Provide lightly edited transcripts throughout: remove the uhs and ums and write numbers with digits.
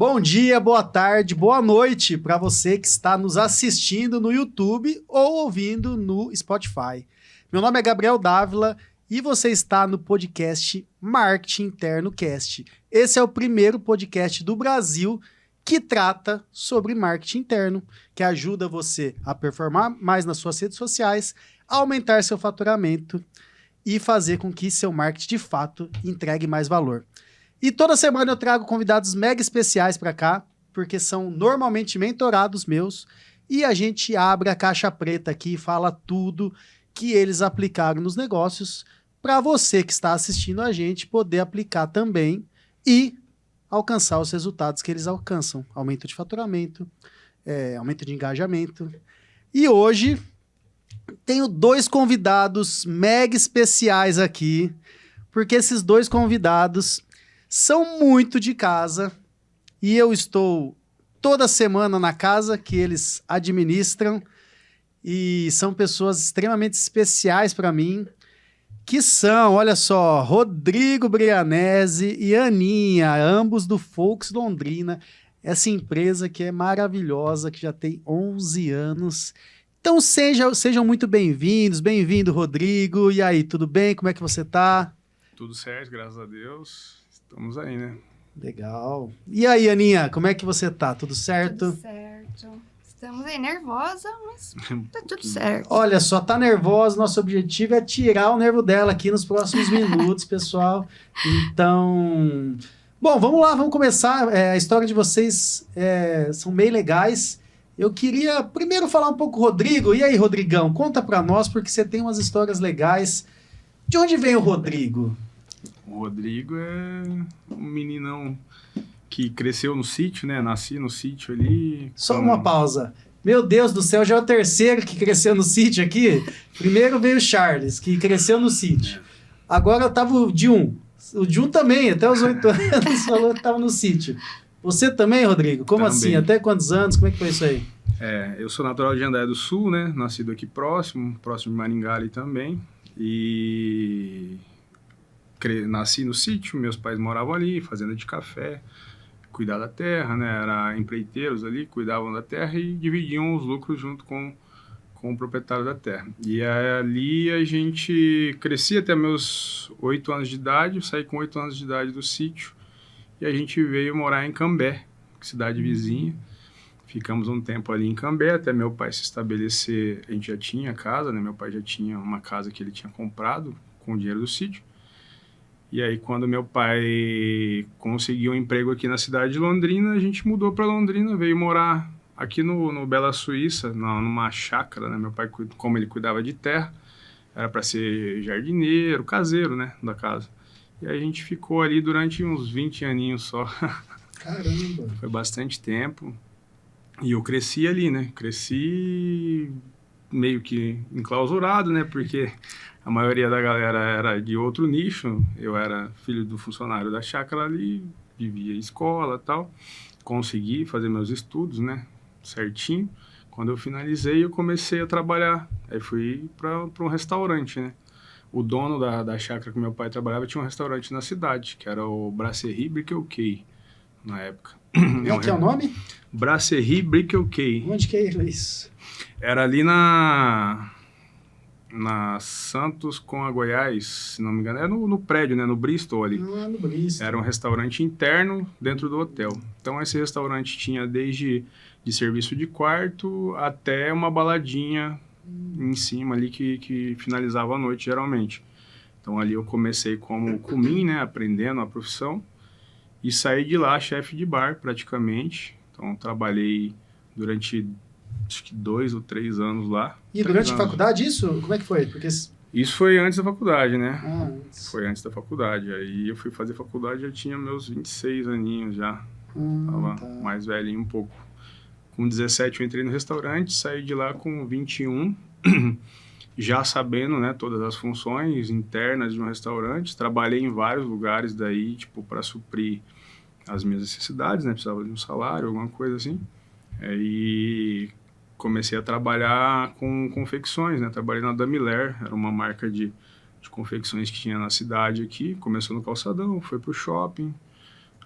Bom dia, boa tarde, boa noite para você que está nos assistindo no YouTube ou ouvindo no Spotify. Meu nome é Gabriel Dávila e você está no podcast Marketing Interno Cast. Esse é o primeiro podcast do Brasil que trata sobre marketing interno, que ajuda você a performar mais nas suas redes sociais, aumentar seu faturamento e fazer com que seu marketing de fato entregue mais valor. E toda semana eu trago convidados mega especiais para cá, porque são normalmente mentorados meus, e a gente abre a caixa preta aqui e fala tudo que eles aplicaram nos negócios, para você que está assistindo a gente poder aplicar também e alcançar os resultados que eles alcançam. Aumento de faturamento, aumento de engajamento. E hoje tenho dois convidados mega especiais aqui, porque esses dois convidados são muito de casa e eu estou toda semana na casa que eles administram e são pessoas extremamente especiais para mim, que são, olha só, Rodrigo Brianese e Aninha, ambos do Folks Londrina, essa empresa que é maravilhosa, que já tem 11 anos. Então sejam muito bem-vindos, bem-vindo Rodrigo, e aí, tudo bem? Como é que você tá? Tudo certo, graças a Deus. Estamos aí, né? Legal. E aí, Aninha, como é que você tá? Tudo certo? Tudo certo. Estamos aí nervosa, mas tá tudo certo. Olha só, tá nervosa, nosso objetivo é tirar o nervo dela aqui nos próximos minutos, pessoal. Então, bom, vamos lá, vamos começar. A história de vocês são bem legais. Eu queria primeiro falar um pouco com o Rodrigo. E aí, Rodrigão, conta pra nós, porque você tem umas histórias legais. De onde vem o Rodrigo? O Rodrigo é um meninão que cresceu no sítio, né? Nasci no sítio ali. Só uma pausa. Meu Deus do céu, já é o terceiro que cresceu no sítio aqui. Primeiro veio o Charles, que cresceu no sítio. Agora eu tava o Jun. O Jun também, até os 8 anos, falou que tava no sítio. Você também, Rodrigo? Como Também. assim? Até quantos anos? Como é que foi isso aí? Eu sou natural de Jandaia do Sul, né? Nascido aqui próximo de Maringá ali também. E nasci no sítio, meus pais moravam ali, fazenda de café, cuidar da terra, né? Eram empreiteiros ali, cuidavam da terra e dividiam os lucros junto com o proprietário da terra. E ali a gente crescia até meus 8 anos de idade, eu saí com 8 anos de idade do sítio e a gente veio morar em Cambé, cidade vizinha. Ficamos um tempo ali em Cambé, até meu pai se estabelecer. A gente já tinha casa, né? Meu pai já tinha uma casa que ele tinha comprado com o dinheiro do sítio. E aí, quando meu pai conseguiu um emprego aqui na cidade de Londrina, a gente mudou para Londrina, veio morar aqui no Bela Suíça, numa chácara, né? Meu pai, como ele cuidava de terra, era para ser jardineiro, caseiro, né, da casa. E aí a gente ficou ali durante uns 20 aninhos só. Caramba! Foi bastante tempo. E eu cresci ali, né? Cresci meio que enclausurado, né? Porque a maioria da galera era de outro nicho. Eu era filho do funcionário da chácara ali, vivia escola e tal. Consegui fazer meus estudos, né? Certinho. Quando eu finalizei, eu comecei a trabalhar. Aí fui para um restaurante, né? O dono da chácara que meu pai trabalhava tinha um restaurante na cidade, que era o Brasserie Brickell Quay, na época. Como é que é o nome? Brasserie Brickell Quay. Onde que é isso? Era ali na Santos com a Goiás, se não me engano. Era no prédio, né? No Bristol ali. Ah, no Bristol. Era um restaurante interno dentro do hotel. Então esse restaurante tinha desde de serviço de quarto até uma baladinha em cima ali que finalizava a noite, geralmente. Então ali eu comecei como cumim, né? Aprendendo a profissão. E saí de lá chefe de bar, praticamente. Então, trabalhei durante, acho que 2 ou 3 anos lá. E durante a faculdade isso? Como é que foi? Porque... Isso foi antes da faculdade, né? antes. Foi antes da faculdade. Aí eu fui fazer faculdade, já tinha meus 26 aninhos já. Tava mais velhinho um pouco. Com 17 eu entrei no restaurante, saí de lá com 21, já sabendo, né, todas as funções internas de um restaurante. Trabalhei em vários lugares daí, tipo, para suprir as minhas necessidades, né? Precisava de um salário, alguma coisa assim. E comecei a trabalhar com confecções, né? Trabalhei na Damiler, era uma marca de confecções que tinha na cidade aqui. Começou no calçadão, foi pro shopping.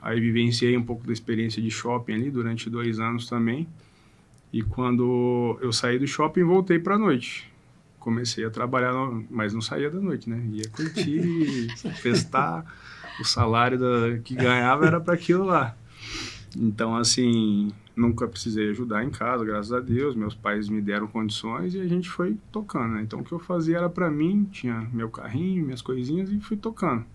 Aí vivenciei um pouco da experiência de shopping ali durante 2 anos também. E quando eu saí do shopping, voltei para a noite. Comecei a trabalhar, mas não saía da noite, né? Ia curtir, festar. O salário que ganhava era para aquilo lá. Então, assim, nunca precisei ajudar em casa, graças a Deus. Meus pais me deram condições e a gente foi tocando, né? Então, o que eu fazia era para mim, tinha meu carrinho, minhas coisinhas e fui tocando.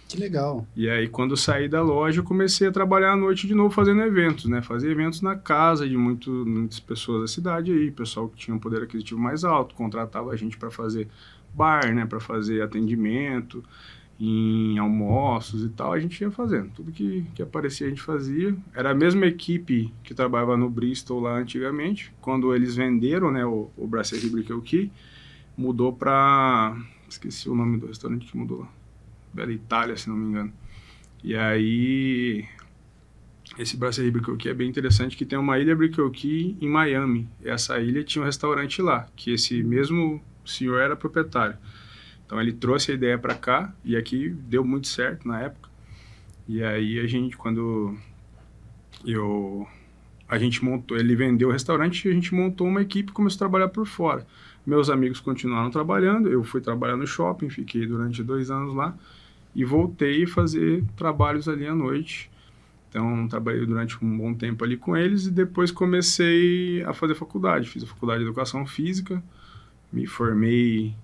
Que legal. E aí, quando eu saí da loja, eu comecei a trabalhar à noite de novo fazendo eventos, né? Fazia eventos na casa de muitas pessoas da cidade aí, pessoal que tinha um poder aquisitivo mais alto, contratava a gente para fazer bar, né? Para fazer atendimento em almoços e tal, a gente ia fazendo. Tudo que aparecia a gente fazia. Era a mesma equipe que trabalhava no Bristol lá antigamente. Quando eles venderam, né, o Brasserie Brick Key, mudou para... Esqueci o nome do restaurante que mudou lá. Bela Itália, se não me engano. E aí, esse Brasserie Brick Key é bem interessante, que tem uma ilha Brick Key em Miami. Essa ilha tinha um restaurante lá, que esse mesmo senhor era proprietário. Então ele trouxe a ideia para cá e aqui deu muito certo na época. E aí a gente, a gente montou, ele vendeu o restaurante e a gente montou uma equipe e começou a trabalhar por fora. Meus amigos continuaram trabalhando, eu fui trabalhar no shopping, fiquei durante 2 anos lá e voltei a fazer trabalhos ali à noite. Então trabalhei durante um bom tempo ali com eles e depois comecei a fazer faculdade. Fiz a faculdade de Educação Física, me formei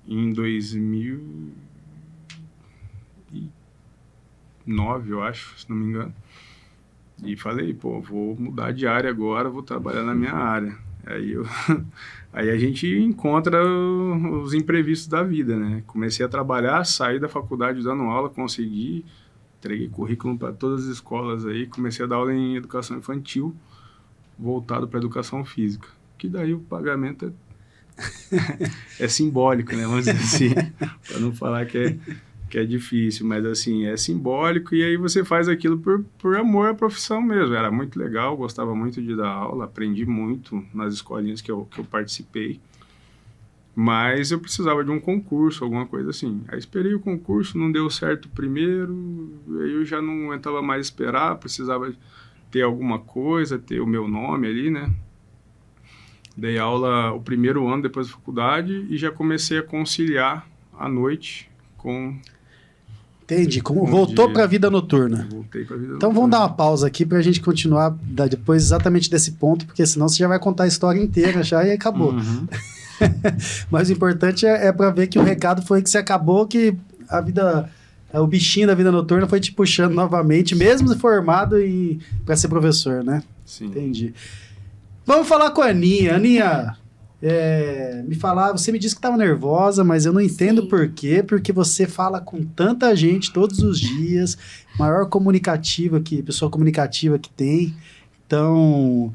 em 2009, eu acho, se não me engano. E falei, vou mudar de área agora, vou trabalhar na minha área. Aí a gente encontra os imprevistos da vida, né? Comecei a trabalhar, saí da faculdade dando aula, consegui, entreguei currículo para todas as escolas aí, comecei a dar aula em educação infantil, voltado para educação física. Que daí o pagamento é simbólico, né? Vamos dizer assim, para não falar que é difícil, mas assim, é simbólico e aí você faz aquilo por amor à profissão mesmo. Era muito legal, gostava muito de dar aula, aprendi muito nas escolinhas que eu participei, mas eu precisava de um concurso, alguma coisa assim. Aí esperei o concurso, não deu certo o primeiro, aí eu já não aguentava mais esperar, precisava ter alguma coisa, ter o meu nome ali, né? Dei aula o primeiro ano depois da faculdade e já comecei a conciliar à noite com... Entendi. Como voltou para a vida noturna. Voltei para a vida Então noturna. vamos dar uma pausa aqui para a gente continuar depois exatamente desse ponto, porque senão você já vai contar a história inteira já e acabou. Uhum. Mas o importante é para ver que o recado foi que você acabou, que a vida... O bichinho da vida noturna foi te puxando novamente, mesmo formado para ser professor, né? Sim. Entendi. Vamos falar com a Aninha. Aninha, você me disse que estava nervosa, mas eu não entendo por quê, porque você fala com tanta gente todos os dias, pessoa comunicativa que tem. Então,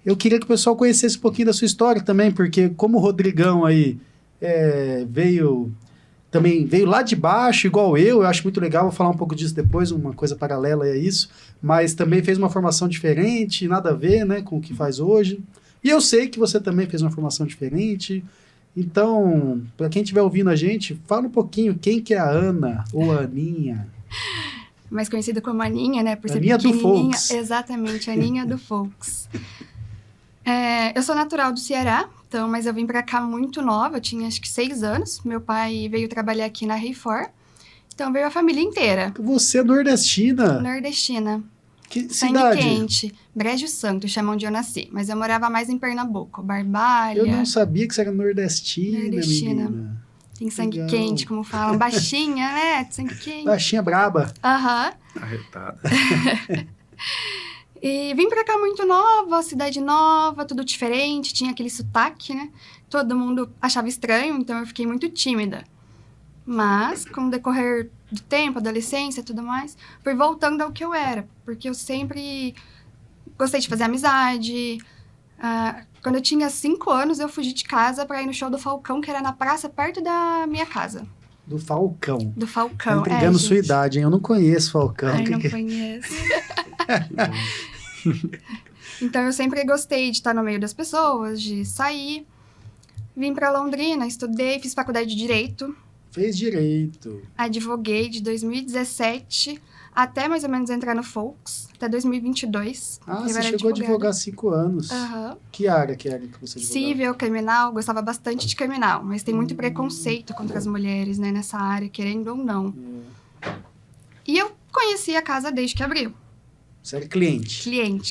eu queria que o pessoal conhecesse um pouquinho da sua história também, porque como o Rodrigão aí veio lá de baixo, igual eu acho muito legal, vou falar um pouco disso depois, uma coisa paralela a isso, mas também fez uma formação diferente, nada a ver, né, com o que faz hoje. E eu sei que você também fez uma formação diferente. Então, para quem estiver ouvindo a gente, fala um pouquinho quem que é a Ana ou a Aninha. Mais conhecida como Aninha, né, por ser Aninha do pequenininha. Folks. Exatamente, Aninha do Folks. Eu sou natural do Ceará, mas eu vim pra cá muito nova, eu tinha acho que 6 anos. Meu pai veio trabalhar aqui na Reifor, então veio a família inteira. Você é nordestina? Nordestina. Que Sangue cidade? quente. Brejo Santo, chamam onde eu nasci. Mas eu morava mais em Pernambuco. Barbalha. Eu não sabia que você era nordestina, Nordestina. menina. Tem sangue Legal. quente, como falam. Baixinha, né? Sangue quente. Baixinha braba. Aham. Arretada. E vim pra cá muito nova, cidade nova, tudo diferente, tinha aquele sotaque, né? Todo mundo achava estranho, então eu fiquei muito tímida. Mas, com o decorrer do tempo, adolescência e tudo mais, fui voltando ao que eu era. Porque eu sempre gostei de fazer amizade. Quando eu tinha 5 anos, eu fugi de casa pra ir no show do Falcão, que era na praça perto da minha casa. Do Falcão. Do Falcão, Tá entregando sua gente. idade, hein? Eu não conheço Falcão. Ai, não conheço. Então, eu sempre gostei de estar no meio das pessoas, de sair. Vim pra Londrina, estudei, fiz faculdade de Direito. Fez direito. Advoguei de 2017 até mais ou menos entrar no Folks, até 2022. Ah, eu você era chegou a advogada. advogar 5 anos. Aham. Que área que você advogava? Civil, criminal, gostava bastante de criminal, mas tem muito preconceito contra as mulheres, né, nessa área, querendo ou não. E eu conheci a casa desde que abriu. Você era cliente?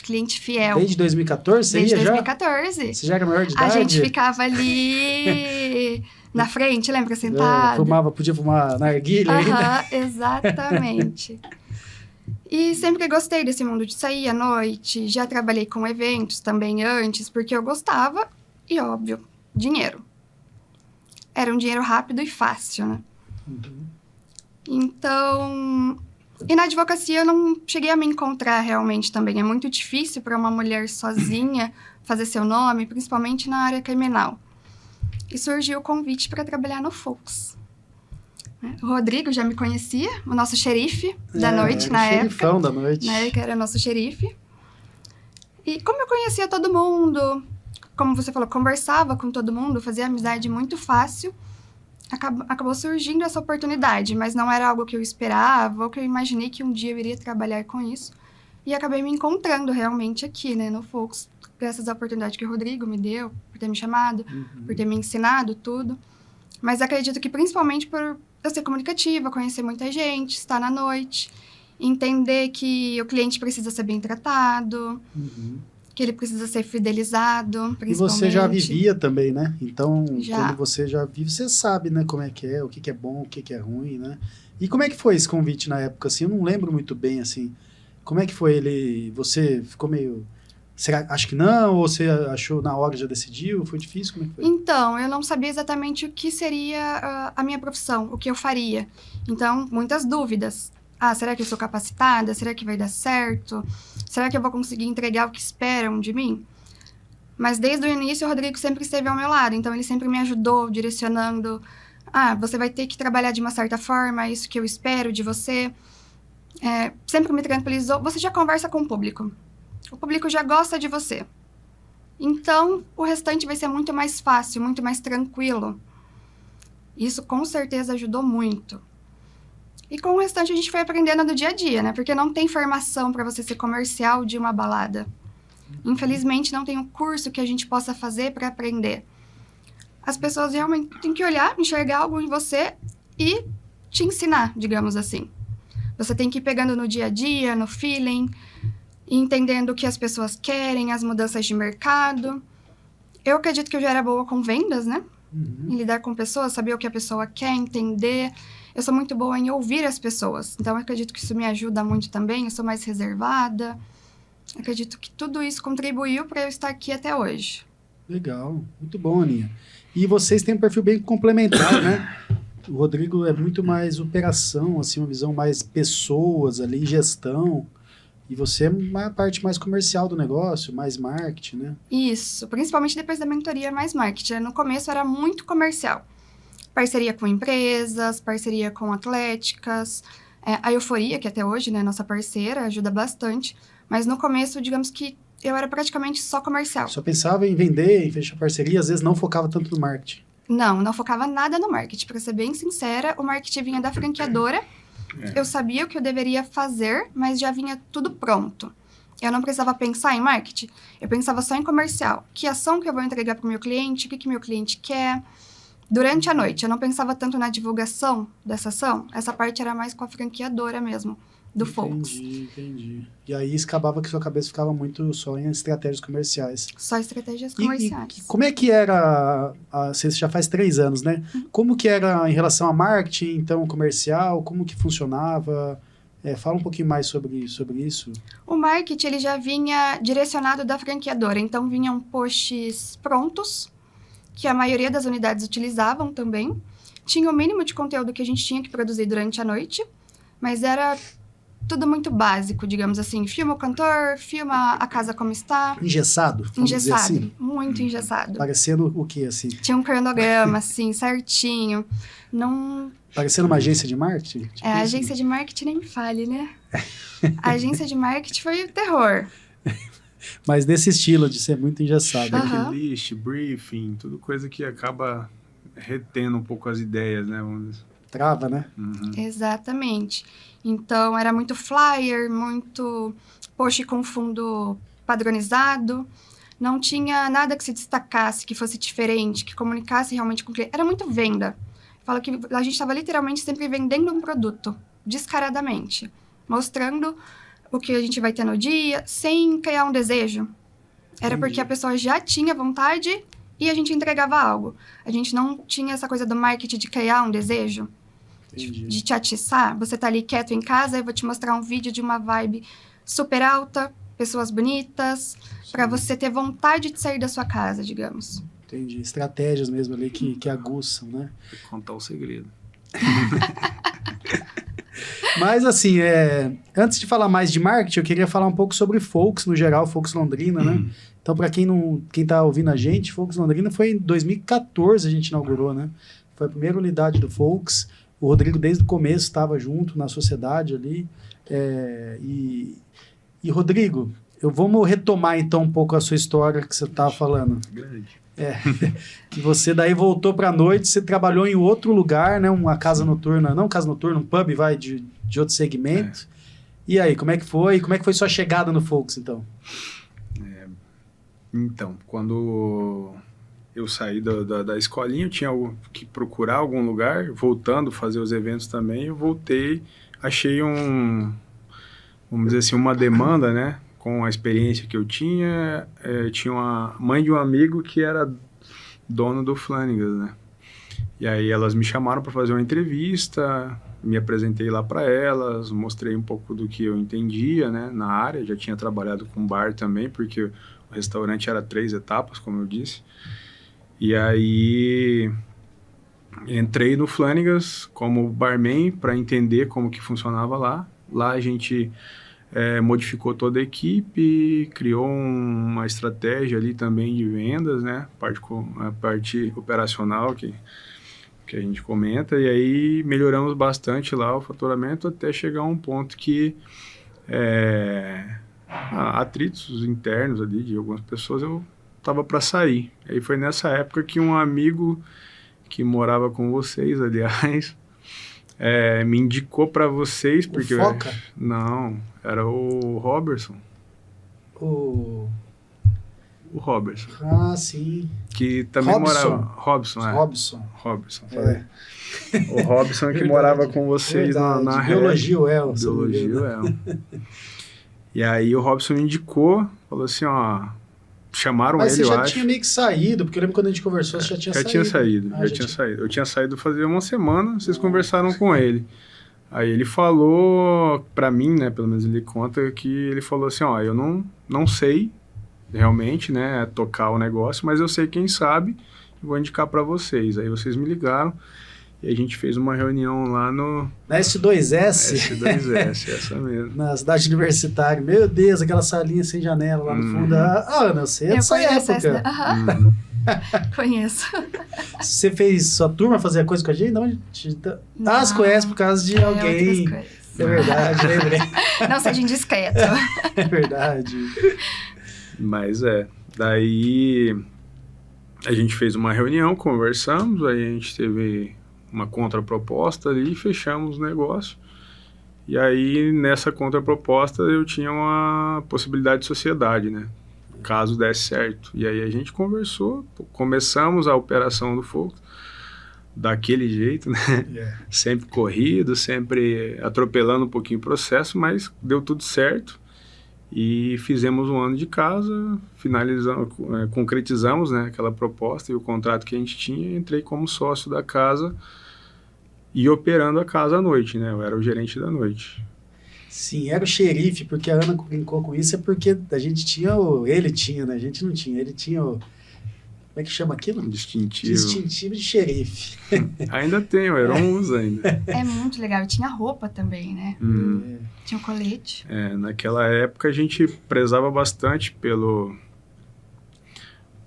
Cliente fiel. Desde 2014? Você Desde ia 2014. já? Você já era maior de A idade? gente ficava ali na frente, lembra? Sentado. Podia fumar narguilha ainda? Aham, exatamente. E sempre gostei desse mundo de sair à noite. Já trabalhei com eventos também antes, porque eu gostava. E, óbvio, dinheiro. Era um dinheiro rápido e fácil, né? Então... E na advocacia eu não cheguei a me encontrar realmente também. É muito difícil para uma mulher sozinha fazer seu nome, principalmente na área criminal. E surgiu o convite para trabalhar no Folks. O Rodrigo já me conhecia, o nosso xerife da noite na época. Xerifão da noite. Né, que era nosso xerife. E como eu conhecia todo mundo, como você falou, conversava com todo mundo, fazia amizade muito fácil, acabou surgindo essa oportunidade, mas não era algo que eu esperava ou que eu imaginei que um dia eu iria trabalhar com isso. E acabei me encontrando realmente aqui, né, no Folks, graças à oportunidade que o Rodrigo me deu, por ter me chamado, por ter me ensinado tudo. Mas acredito que principalmente por eu ser comunicativa, conhecer muita gente, estar na noite, entender que o cliente precisa ser bem tratado, que ele precisa ser fidelizado, principalmente. E você já vivia também, né? Então, Já. quando você já vive, você sabe, né, como é que é, o que é bom, o que é ruim, né? E como é que foi esse convite na época, assim? Eu não lembro muito bem, assim. Como é que foi ele? Você ficou meio... Será, acho que não? Ou você achou na hora, já decidiu? Foi difícil? Como é que foi? Então, eu não sabia exatamente o que seria a minha profissão, o que eu faria. Então, muitas dúvidas. Ah, será que eu sou capacitada? Será que vai dar certo? Será que eu vou conseguir entregar o que esperam de mim? Mas desde o início, o Rodrigo sempre esteve ao meu lado. Então, ele sempre me ajudou, direcionando. Ah, você vai ter que trabalhar de uma certa forma, é isso que eu espero de você. Sempre me tranquilizou. Você já conversa com o público. O público já gosta de você. Então, o restante vai ser muito mais fácil, muito mais tranquilo. Isso, com certeza, ajudou muito. E com o restante, a gente foi aprendendo do dia a dia, né? Porque não tem formação para você ser comercial de uma balada. Infelizmente, não tem um curso que a gente possa fazer para aprender. As pessoas realmente têm que olhar, enxergar algo em você e te ensinar, digamos assim. Você tem que ir pegando no dia a dia, no feeling, entendendo o que as pessoas querem, as mudanças de mercado. Eu acredito que eu já era boa com vendas, né? Em lidar com pessoas, saber o que a pessoa quer, entender. Eu sou muito boa em ouvir as pessoas. Então, eu acredito que isso me ajuda muito também. Eu sou mais reservada. Acredito que tudo isso contribuiu para eu estar aqui até hoje. Legal. Muito bom, Aninha. E vocês têm um perfil bem complementar, né? O Rodrigo é muito mais operação, assim, uma visão mais pessoas ali, gestão. E você é uma parte mais comercial do negócio, mais marketing, né? Isso, principalmente depois da mentoria mais marketing. No começo era muito comercial. Parceria com empresas, parceria com atléticas. A Euforia, que até hoje, né, nossa parceira, ajuda bastante. Mas no começo, digamos que eu era praticamente só comercial. Só pensava em vender, em fechar parceria, às vezes não focava tanto no marketing. Não focava nada no marketing. Para ser bem sincera, o marketing vinha da franqueadora. Eu sabia o que eu deveria fazer, mas já vinha tudo pronto. Eu não precisava pensar em marketing, eu pensava só em comercial. Que ação que eu vou entregar para o meu cliente, o que meu cliente quer. Durante a noite, eu não pensava tanto na divulgação dessa ação. Essa parte era mais com a franqueadora mesmo, do Folks. Entendi. E aí acabava que sua cabeça ficava muito só em estratégias comerciais. Só estratégias comerciais. E como é que era, você já faz 3 anos, né? Como que era em relação a marketing, então, comercial, como que funcionava? Fala um pouquinho mais sobre isso. O marketing, ele já vinha direcionado da franqueadora, então vinham posts prontos, que a maioria das unidades utilizavam também. Tinha o mínimo de conteúdo que a gente tinha que produzir durante a noite, mas era tudo muito básico, digamos assim. Filma o cantor, filma a casa como está. Engessado? Engessado, assim? Muito engessado. Parecendo o quê, assim? Tinha um cronograma, assim, certinho. Não... Parecendo uma agência de marketing? Tipo a agência de marketing nem me fale, né? A agência de marketing foi o terror. Mas desse estilo, de ser muito engessado. Checklist, briefing, tudo coisa que acaba retendo um pouco as ideias, né? Vamos dizer. Trava, né? Exatamente. Então, era muito flyer, muito post com fundo padronizado. Não tinha nada que se destacasse, que fosse diferente, que comunicasse realmente com o cliente. Era muito venda. Falo que a gente estava literalmente sempre vendendo um produto, descaradamente. Mostrando o que a gente vai ter no dia, sem criar um desejo. Era porque a pessoa já tinha vontade e a gente entregava algo. A gente não tinha essa coisa do marketing de criar um desejo. De te atiçar. Você tá ali quieto em casa, eu vou te mostrar um vídeo de uma vibe super alta, pessoas bonitas, para você ter vontade de sair da sua casa, digamos. Entendi. Estratégias mesmo ali que aguçam, né? Vou contar o segredo. Mas assim, antes de falar mais de marketing, eu queria falar um pouco sobre Folks no geral, Folks Londrina, né? Então, para quem tá ouvindo a gente, Folks Londrina foi em 2014 a gente inaugurou, né? Foi a primeira unidade do Folks. O Rodrigo, desde o começo, estava junto na sociedade ali. E Rodrigo, vamos retomar então um pouco a sua história que você estava falando. Grande. Que você daí voltou para a noite, você trabalhou em outro lugar, né? Uma casa noturna, não casa noturna, um pub, de outro segmento. E aí, como é que foi? Como é que foi sua chegada no Folks, então? Então, quando eu saí da escolinha, eu tinha que procurar algum lugar, voltando a fazer os eventos também, eu voltei, achei vamos dizer assim, uma demanda, né? Com a experiência que eu tinha uma mãe de um amigo que era dono do Flanagan's, né? E aí elas me chamaram para fazer uma entrevista, me apresentei lá para elas, mostrei um pouco do que eu entendia, né, na área, já tinha trabalhado com bar também, porque o restaurante era 3 etapas, como eu disse. E aí entrei no Flanagan's como barman para entender como que funcionava lá. Lá a gente modificou toda a equipe, criou uma estratégia ali também de vendas, né? A parte operacional que a gente comenta, e aí melhoramos bastante lá o faturamento até chegar a um ponto que atritos internos ali de algumas pessoas eu tava para sair. Aí foi nessa época que um amigo que morava com vocês, aliás, me indicou para vocês, porque... O Foca? Não, era o Robertson. O Robertson. Ah, sim. Que também morava... Robson. É. O Robson que morava com vocês na Biologia UEL. Biologia UEL. E aí o Robson me indicou, falou assim, ó... Chamaram Mas ele, eu acho. Mas você já tinha meio que saído, porque eu lembro quando a gente conversou, você já tinha saído. Já tinha saído. Eu tinha saído fazer uma semana, vocês conversaram com ele. Aí ele falou pra mim, né, pelo menos ele conta, que ele falou assim, ó, eu não sei realmente, né, tocar o negócio, mas eu sei quem sabe, vou indicar pra vocês. Aí vocês me ligaram e a gente fez uma reunião lá no... Na S2S? S2S, essa mesmo. Na cidade universitária. Meu Deus, aquela salinha sem janela lá no fundo. Ana, você é dessa época. Conheço. Você fez sua turma fazer a coisa com a gente? Não, você conhece por causa de alguém. É verdade, lembrei. Não seja indiscreto. É verdade. Mas daí a gente fez uma reunião, conversamos, aí a gente teve uma contraproposta ali e fechamos o negócio. E aí, nessa contraproposta, eu tinha uma possibilidade de sociedade, né? Caso desse certo. E aí a gente conversou, começamos a operação do Fogo daquele jeito, né? Sempre corrido, sempre atropelando um pouquinho o processo, mas deu tudo certo. E fizemos um ano de casa, concretizamos, né, aquela proposta e o contrato que a gente tinha. Entrei como sócio da casa e operando a casa à noite, né? Eu era o gerente da noite. Sim, era o xerife, porque a Ana brincou com isso, é porque a gente tinha ele tinha, né? A gente não tinha, ele tinha o... Como é que chama aquilo? Distintivo de xerife. Ainda tem, o Heron usa ainda. É muito legal, e tinha roupa também, né? Tinha o colete. Naquela época a gente prezava bastante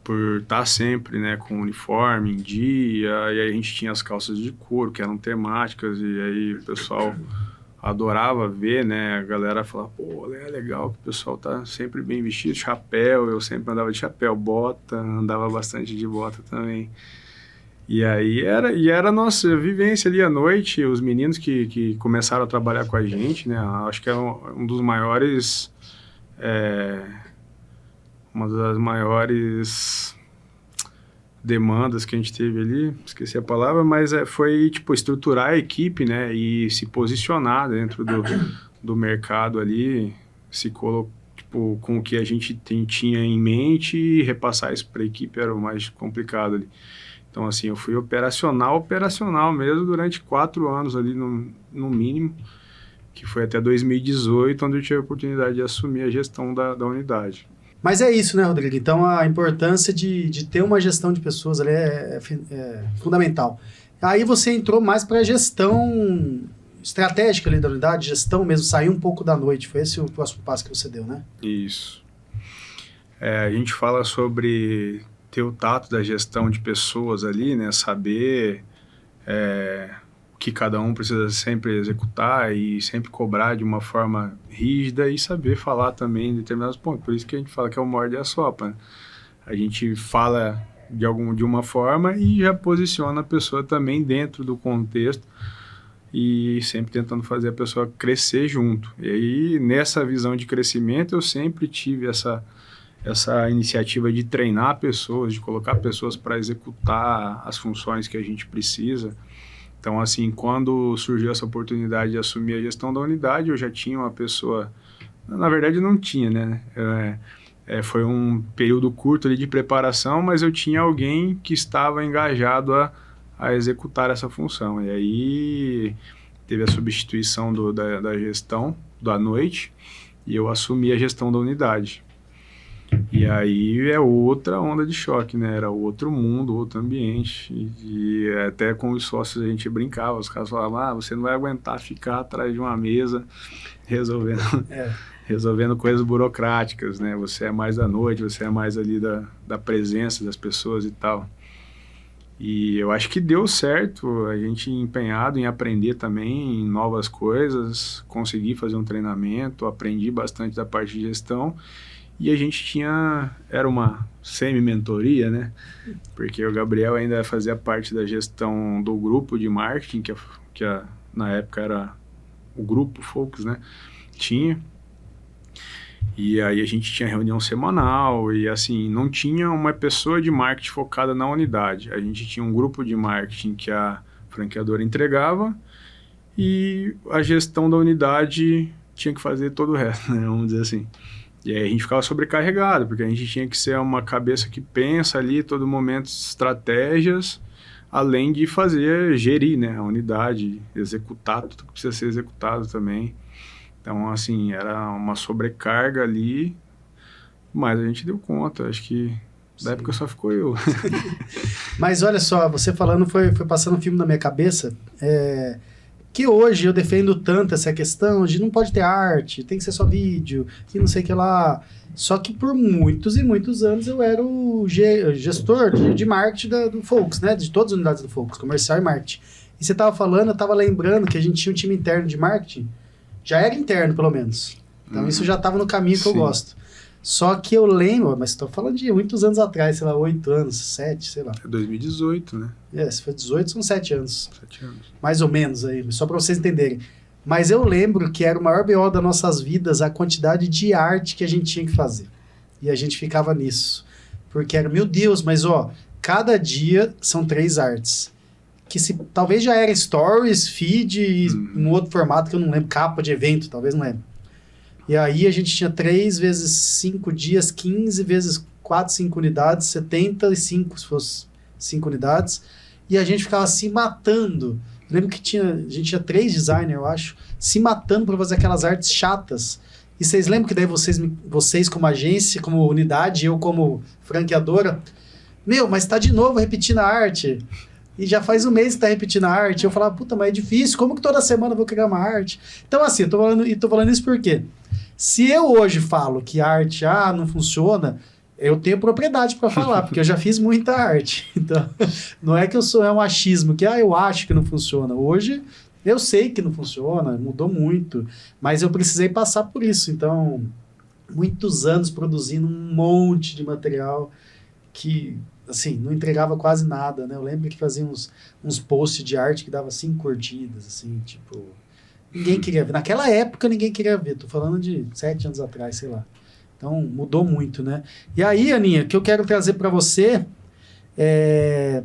por estar sempre, né, com uniforme em dia, e aí a gente tinha as calças de couro, que eram temáticas, e aí o pessoal adorava ver, né, a galera falava, pô, é legal que o pessoal tá sempre bem vestido, chapéu, eu sempre andava de chapéu, bota, andava bastante de bota também. E aí era a nossa vivência ali à noite, os meninos que começaram a trabalhar com a gente, né? Acho que é um dos maiores, uma das maiores demandas que a gente teve ali, esqueci a palavra, mas foi, tipo, estruturar a equipe, né? E se posicionar dentro do mercado ali, se colocar, tipo, com o que a gente tinha em mente e repassar isso para a equipe era o mais complicado ali. Então, assim, eu fui operacional mesmo durante 4 anos ali, no mínimo, que foi até 2018, onde eu tive a oportunidade de assumir a gestão da unidade. Mas é isso, né, Rodrigo? Então, a importância de ter uma gestão de pessoas ali é fundamental. Aí você entrou mais para a gestão estratégica ali da unidade, gestão mesmo, saiu um pouco da noite. Foi esse o próximo passo que você deu, né? Isso. A gente fala sobre ter o tato da gestão de pessoas ali, né? Saber o que cada um precisa sempre executar e sempre cobrar de uma forma rígida e saber falar também em determinados pontos. Por isso que a gente fala que é o morde e assopra, né? A gente fala de uma forma e já posiciona a pessoa também dentro do contexto e sempre tentando fazer a pessoa crescer junto. E aí, nessa visão de crescimento, eu sempre tive essa iniciativa de treinar pessoas, de colocar pessoas para executar as funções que a gente precisa. Então, assim, quando surgiu essa oportunidade de assumir a gestão da unidade, eu já tinha uma pessoa... Na verdade, não tinha, né? Foi um período curto ali de preparação, mas eu tinha alguém que estava engajado a executar essa função. E aí teve a substituição da gestão da noite e eu assumi a gestão da unidade. E aí é outra onda de choque, né? Era outro mundo, outro ambiente. E até com os sócios a gente brincava, os caras falavam, você não vai aguentar ficar atrás de uma mesa resolvendo coisas burocráticas, né? Você é mais da noite, você é mais ali da presença das pessoas e tal. E eu acho que deu certo, a gente empenhado em aprender também em novas coisas, consegui fazer um treinamento, aprendi bastante da parte de gestão. E a gente era uma semi-mentoria, né? Porque o Gabriel ainda fazia parte da gestão do grupo de marketing, que na época era o grupo Focus, né? Tinha. E aí a gente tinha reunião semanal e assim, não tinha uma pessoa de marketing focada na unidade. A gente tinha um grupo de marketing que a franqueadora entregava e a gestão da unidade tinha que fazer todo o resto, né? Vamos dizer assim. E aí a gente ficava sobrecarregado, porque a gente tinha que ser uma cabeça que pensa ali todo momento estratégias, além de gerir, né, a unidade, executar tudo que precisa ser executado também. Então, assim, era uma sobrecarga ali, mas a gente deu conta, acho que da época só ficou eu. Mas olha só, você falando, foi passando um filme na minha cabeça, que hoje eu defendo tanto essa questão de não pode ter arte, tem que ser só vídeo, e não sei o que lá. Só que por muitos e muitos anos eu era o gestor de marketing do Focus, né? De todas as unidades do Focus, comercial e marketing. E você estava falando, eu estava lembrando que a gente tinha um time interno de marketing, já era interno pelo menos. Então isso já estava no caminho que eu gosto. Só que eu lembro, mas estou falando de muitos anos atrás, sei lá, 8 anos, 7, sei lá. É 2018, né? Se foi 18, são 7 anos. 7 anos. Mais ou menos aí, só para vocês entenderem. Mas eu lembro que era o maior BO das nossas vidas a quantidade de arte que a gente tinha que fazer. E a gente ficava nisso. Porque era, meu Deus, mas ó, cada dia são 3 artes. Que talvez já era stories, feed e um outro formato que eu não lembro, capa de evento, talvez não lembro. E aí a gente tinha 3 vezes 5 dias, 15 vezes 4, 5 unidades, 75 se fosse 5 unidades. E a gente ficava se matando. Eu lembro que a gente tinha 3 designers, eu acho, se matando para fazer aquelas artes chatas. E vocês lembram que daí vocês como agência, como unidade, eu como franqueadora, mas tá de novo repetindo a arte. E já faz um mês que tá repetindo a arte. Eu falava, puta, mas é difícil, como que toda semana eu vou criar uma arte? Então assim, eu tô falando isso por quê? Se eu hoje falo que a arte não funciona, eu tenho propriedade para falar, porque eu já fiz muita arte. Então, não é que é um achismo, que eu acho que não funciona. Hoje, eu sei que não funciona, mudou muito, mas eu precisei passar por isso. Então, muitos anos produzindo um monte de material que assim, não entregava quase nada, né? Eu lembro que fazia uns posts de arte que dava 5 curtidas, assim, tipo... Ninguém queria ver. Naquela época, ninguém queria ver. Tô falando de 7 anos atrás, sei lá. Então, mudou muito, né? E aí, Aninha, o que eu quero trazer para você é...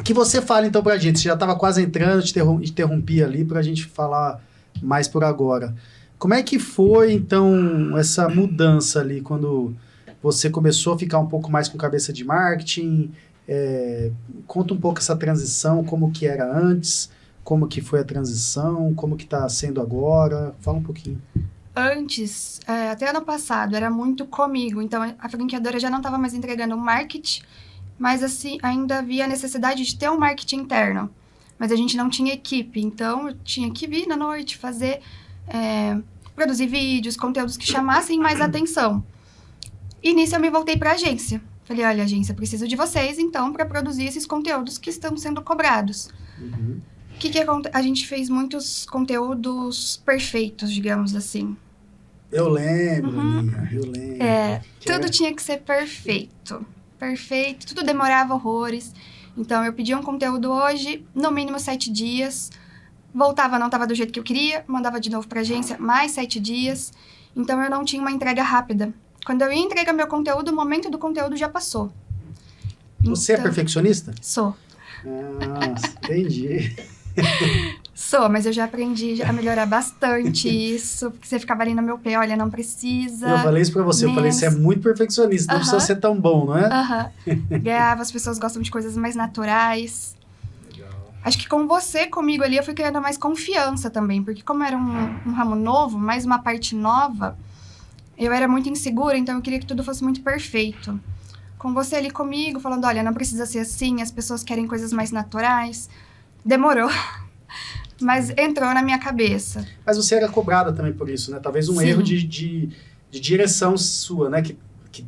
que você fale, então, pra gente. Você já estava quase entrando, te interrompi ali pra gente falar mais por agora. Como é que foi, então, essa mudança ali, quando você começou a ficar um pouco mais com cabeça de marketing? Conta um pouco essa transição, como que era antes, como que foi a transição, como que está sendo agora. Fala um pouquinho. Antes, até ano passado, era muito comigo. Então, a franqueadora já não estava mais entregando um marketing, mas assim, ainda havia a necessidade de ter um marketing interno. Mas a gente não tinha equipe, então eu tinha que vir na noite, fazer, produzir vídeos, conteúdos que chamassem mais atenção. E nisso eu me voltei para a agência. Falei, olha, agência, preciso de vocês, então, para produzir esses conteúdos que estão sendo cobrados. Uhum. A gente fez muitos conteúdos perfeitos, digamos assim. Eu lembro, Aninha, eu lembro. Tudo tinha que ser perfeito. Perfeito, tudo demorava horrores. Então, eu pedia um conteúdo hoje, no mínimo 7 dias. Voltava, não estava do jeito que eu queria, mandava de novo para a agência, mais 7 dias. Então, eu não tinha uma entrega rápida. Quando eu ia entregar meu conteúdo, o momento do conteúdo já passou. Você é perfeccionista? Sou. Entendi. Sou, mas eu já aprendi a melhorar bastante isso, porque você ficava ali no meu pé, olha, não precisa. Eu falei isso pra você, eu falei, você é muito perfeccionista, não precisa ser tão bom, não é? Ganhava, as pessoas gostam de coisas mais naturais. Legal. Acho que com você, comigo ali, eu fui criando mais confiança também, porque como era um ramo novo, mais uma parte nova, eu era muito insegura, então eu queria que tudo fosse muito perfeito. Com você ali comigo, falando, olha, não precisa ser assim, as pessoas querem coisas mais naturais. Demorou, mas entrou na minha cabeça. Mas você era cobrada também por isso, né? Talvez um erro de direção sua, né? Que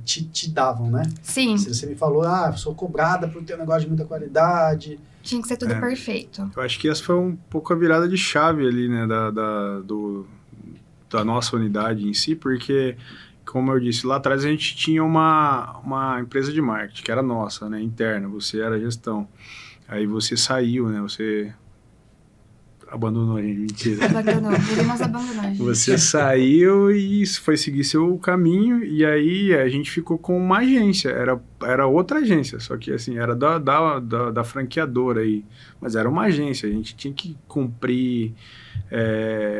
te davam, né? Sim. Você me falou, sou cobrada por ter um negócio de muita qualidade. Tinha que ser tudo perfeito. Eu acho que essa foi um pouco a virada de chave ali, né? Da nossa unidade em si, porque, como eu disse, lá atrás a gente tinha uma empresa de marketing, que era nossa, né? Interna, você era a gestão. Aí você saiu, né? Você abandonou a gente, mentira. Ele nos abandonou. Você saiu e foi seguir seu caminho, e aí a gente ficou com uma agência. Era outra agência, só que assim, era da franqueadora aí. Mas era uma agência, a gente tinha que cumprir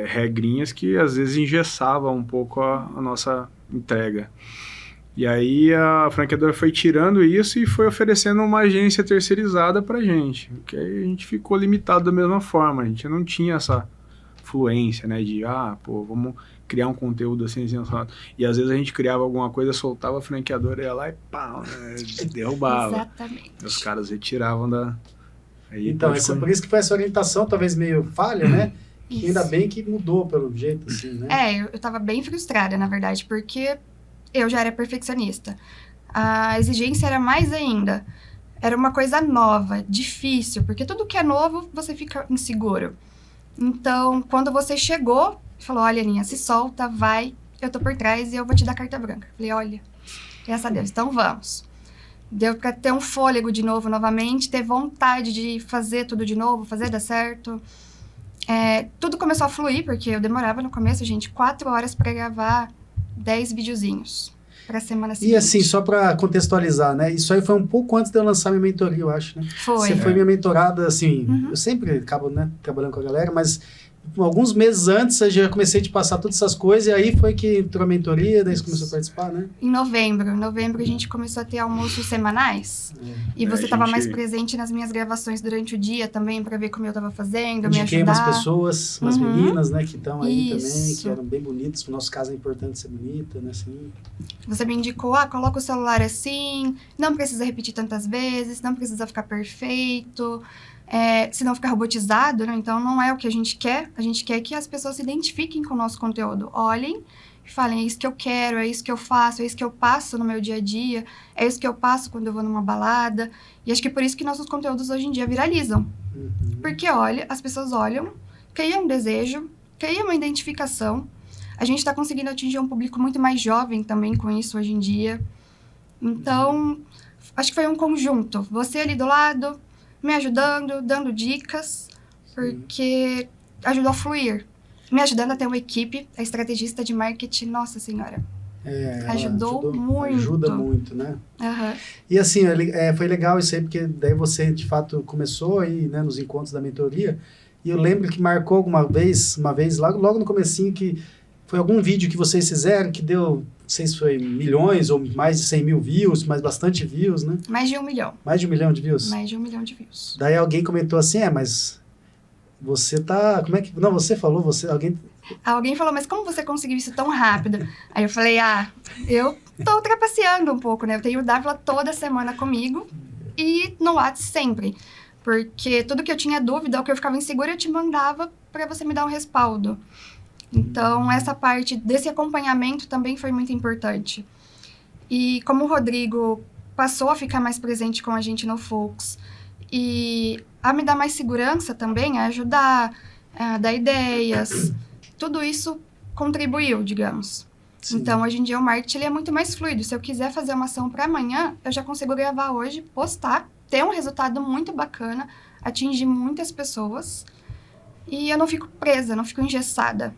regrinhas que às vezes engessavam um pouco a nossa entrega. E aí a franqueadora foi tirando isso e foi oferecendo uma agência terceirizada pra gente. Que aí a gente ficou limitado da mesma forma. A gente não tinha essa fluência, né? De, vamos criar um conteúdo assim. E às vezes a gente criava alguma coisa, soltava a franqueadora, ia lá e pá, né? Derrubava. Exatamente. E os caras retiravam da... Aí então, por isso que foi essa orientação, talvez meio falha, né? Que ainda bem que mudou pelo jeito, assim, né? Eu tava bem frustrada, na verdade, porque... eu já era perfeccionista. A exigência era mais ainda. Era uma coisa nova, difícil, porque tudo que é novo, você fica inseguro. Então, quando você chegou, falou, olha, Aninha, se solta, vai, eu tô por trás e eu vou te dar carta branca. Falei, olha, graças a Deus, então vamos. Deu pra ter um fôlego de novo, novamente, ter vontade de fazer tudo de novo, fazer dar certo. Tudo começou a fluir, porque eu demorava no começo, gente, 4 horas pra gravar 10 videozinhos pra semana seguinte. E assim, só pra contextualizar, né? Isso aí foi um pouco antes de eu lançar minha mentoria, eu acho, né? Foi. Você foi minha mentorada, assim, eu sempre acabo, né, trabalhando com a galera, mas alguns meses antes eu já comecei a te passar todas essas coisas, e aí foi que entrou a mentoria, daí você começou a participar, né? Em novembro a gente começou a ter almoços semanais. E você estava mais presente nas minhas gravações durante o dia também, para ver como eu estava fazendo, me ajudar. Umas pessoas, umas meninas, né, que estão aí também, que eram bem bonitas. No nosso caso é importante ser bonita, né, assim. Você me indicou, coloca o celular assim, não precisa repetir tantas vezes, não precisa ficar perfeito. Se não ficar robotizado, né? Então não é o que a gente quer que as pessoas se identifiquem com o nosso conteúdo, olhem e falem, é isso que eu quero, é isso que eu faço, é isso que eu passo no meu dia a dia, é isso que eu passo quando eu vou numa balada, e acho que por isso que nossos conteúdos hoje em dia viralizam, porque as pessoas olham, criam um desejo, criam uma identificação, a gente está conseguindo atingir um público muito mais jovem também com isso hoje em dia, então acho que foi um conjunto. Você ali do lado, me ajudando, dando dicas, porque ajudou a fluir. Me ajudando a ter uma equipe, a estrategista de marketing, nossa senhora. Ajudou muito. Ajuda muito, né? Uhum. E assim, foi legal isso aí, porque daí você, de fato, começou aí, né, nos encontros da mentoria, e eu lembro que marcou uma vez logo no comecinho, que foi algum vídeo que vocês fizeram, que deu, não sei se foi milhões ou mais de 100 mil views, mas bastante views, né? Mais de 1 milhão. Mais de 1 milhão de views? Mais de 1 milhão de views. Daí alguém comentou assim, mas você tá... Como é que... Não, você falou, Alguém falou, mas como você conseguiu isso tão rápido? Aí eu falei, eu tô trapaceando um pouco, né? Eu tenho o Dávila toda semana comigo e no WhatsApp sempre. Porque tudo que eu tinha dúvida, ou que eu ficava insegura, eu te mandava para você me dar um respaldo. Então, essa parte desse acompanhamento também foi muito importante. E como o Rodrigo passou a ficar mais presente com a gente no Focus e a me dar mais segurança também, a ajudar, a dar ideias, tudo isso contribuiu, digamos. Sim. Então, hoje em dia, o marketing ele é muito mais fluido. Se eu quiser fazer uma ação para amanhã, eu já consigo gravar hoje, postar, ter um resultado muito bacana, atingir muitas pessoas e eu não fico presa, não fico engessada.